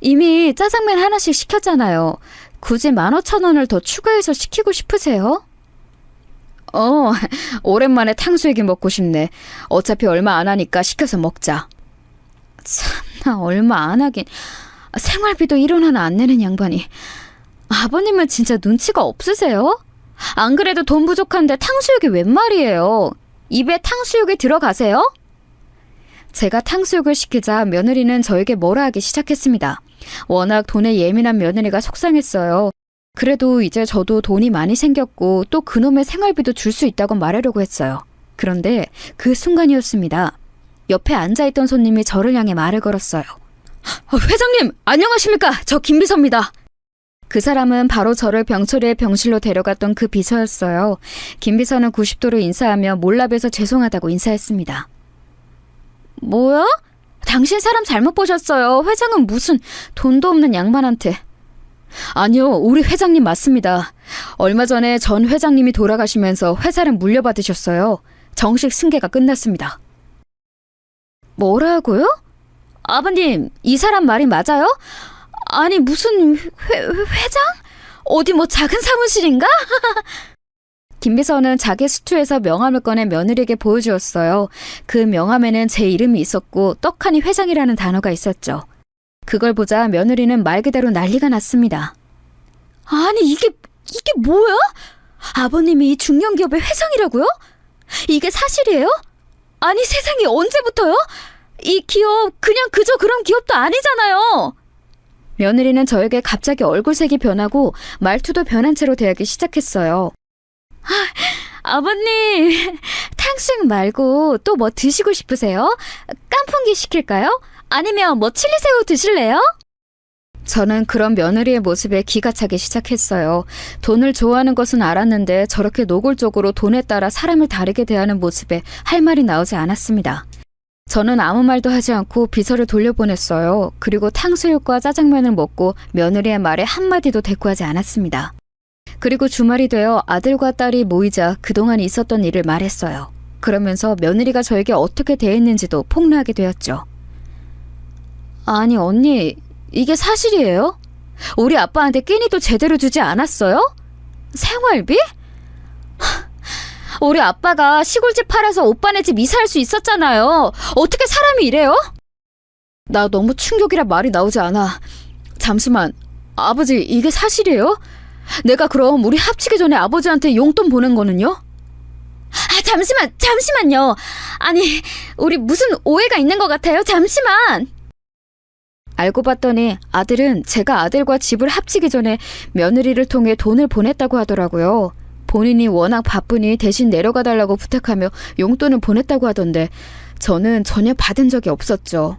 이미 짜장면 하나씩 시켰잖아요. 굳이 15,000원을 더 추가해서 시키고 싶으세요? 오랜만에 탕수육이 먹고 싶네. 어차피 얼마 안 하니까 시켜서 먹자. 참나, 얼마 안 하긴. 생활비도 1원 하나 안 내는 양반이. 아버님은 진짜 눈치가 없으세요? 안 그래도 돈 부족한데 탕수육이 웬 말이에요. 입에 탕수육이 들어가세요? 제가 탕수육을 시키자 며느리는 저에게 뭐라 하기 시작했습니다. 워낙 돈에 예민한 며느리가 속상했어요. 그래도 이제 저도 돈이 많이 생겼고 또 그놈의 생활비도 줄 수 있다고 말하려고 했어요. 그런데 그 순간이었습니다. 옆에 앉아있던 손님이 저를 향해 말을 걸었어요. 회장님, 안녕하십니까? 저 김비서입니다. 그 사람은 바로 저를 병철이의 병실로 데려갔던 그 비서였어요. 김비서는 90도로 인사하며 몰라봬서 죄송하다고 인사했습니다. 뭐야? 당신 사람 잘못 보셨어요. 회장은 무슨 돈도 없는 양반한테. 아니요, 우리 회장님 맞습니다. 얼마 전에 전 회장님이 돌아가시면서 회사를 물려받으셨어요. 정식 승계가 끝났습니다. 뭐라고요? 아버님, 이 사람 말이 맞아요? 아니, 무슨 회장? 어디 뭐 작은 사무실인가? 김비서는 자기 수투에서 명함을 꺼내 며느리에게 보여주었어요. 그 명함에는 제 이름이 있었고 떡하니 회장이라는 단어가 있었죠. 그걸 보자 며느리는 말 그대로 난리가 났습니다. 아니, 이게 뭐야? 아버님이 이 중견기업의 회장이라고요? 이게 사실이에요? 아니, 세상에 언제부터요? 이 기업 그냥 그저 그런 기업도 아니잖아요. 며느리는 저에게 갑자기 얼굴색이 변하고 말투도 변한 채로 대하기 시작했어요. 아버님, 탕수육 말고 또 뭐 드시고 싶으세요? 깐풍기 시킬까요? 아니면 뭐 칠리새우 드실래요? 저는 그런 며느리의 모습에 기가 차기 시작했어요. 돈을 좋아하는 것은 알았는데 저렇게 노골적으로 돈에 따라 사람을 다르게 대하는 모습에 할 말이 나오지 않았습니다. 저는 아무 말도 하지 않고 비서를 돌려보냈어요. 그리고 탕수육과 짜장면을 먹고 며느리의 말에 한마디도 대꾸하지 않았습니다. 그리고 주말이 되어 아들과 딸이 모이자 그동안 있었던 일을 말했어요. 그러면서 며느리가 저에게 어떻게 대했는지도 폭로하게 되었죠. 아니, 언니, 이게 사실이에요? 우리 아빠한테 끼니도 제대로 주지 않았어요? 생활비? 우리 아빠가 시골집 팔아서 오빠네 집 이사할 수 있었잖아요. 어떻게 사람이 이래요? 나 너무 충격이라 말이 나오지 않아. 잠시만, 아버지, 이게 사실이에요? 내가 그럼 우리 합치기 전에 아버지한테 용돈 보낸 거는요? 잠시만요. 아니, 우리 무슨 오해가 있는 것 같아요. 잠시만. 알고 봤더니 아들은 제가 아들과 집을 합치기 전에 며느리를 통해 돈을 보냈다고 하더라고요. 본인이 워낙 바쁘니 대신 내려가 달라고 부탁하며 용돈을 보냈다고 하던데 저는 전혀 받은 적이 없었죠.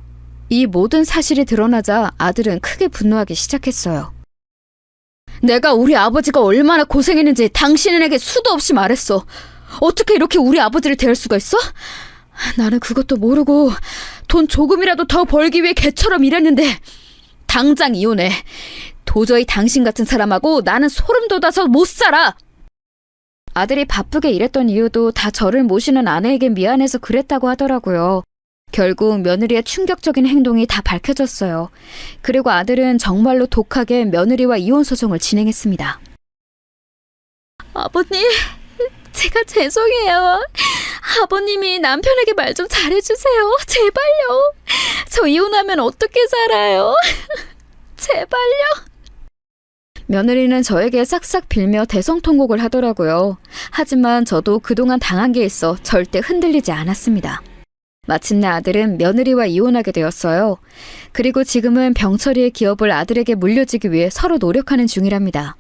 이 모든 사실이 드러나자 아들은 크게 분노하기 시작했어요. 내가 우리 아버지가 얼마나 고생했는지 당신에게 수도 없이 말했어. 어떻게 이렇게 우리 아버지를 대할 수가 있어? 나는 그것도 모르고 돈 조금이라도 더 벌기 위해 개처럼 일했는데 당장 이혼해. 도저히 당신 같은 사람하고 나는 소름 돋아서 못 살아. 아들이 바쁘게 일했던 이유도 다 저를 모시는 아내에게 미안해서 그랬다고 하더라고요. 결국 며느리의 충격적인 행동이 다 밝혀졌어요. 그리고 아들은 정말로 독하게 며느리와 이혼 소송을 진행했습니다. 아버님, 제가 죄송해요. 아버님이 남편에게 말 좀 잘해주세요. 제발요. 저 이혼하면 어떻게 살아요? 제발요. 며느리는 저에게 싹싹 빌며 대성통곡을 하더라고요. 하지만 저도 그동안 당한 게 있어 절대 흔들리지 않았습니다. 마침내 아들은 며느리와 이혼하게 되었어요. 그리고 지금은 병철이의 기업을 아들에게 물려주기 위해 서로 노력하는 중이랍니다.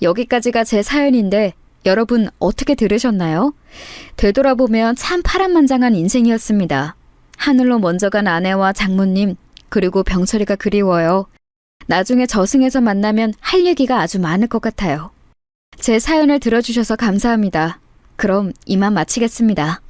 여기까지가 제 사연인데 여러분 어떻게 들으셨나요? 되돌아보면 참 파란만장한 인생이었습니다. 하늘로 먼저 간 아내와 장모님, 그리고 병철이가 그리워요. 나중에 저승에서 만나면 할 얘기가 아주 많을 것 같아요. 제 사연을 들어주셔서 감사합니다. 그럼 이만 마치겠습니다.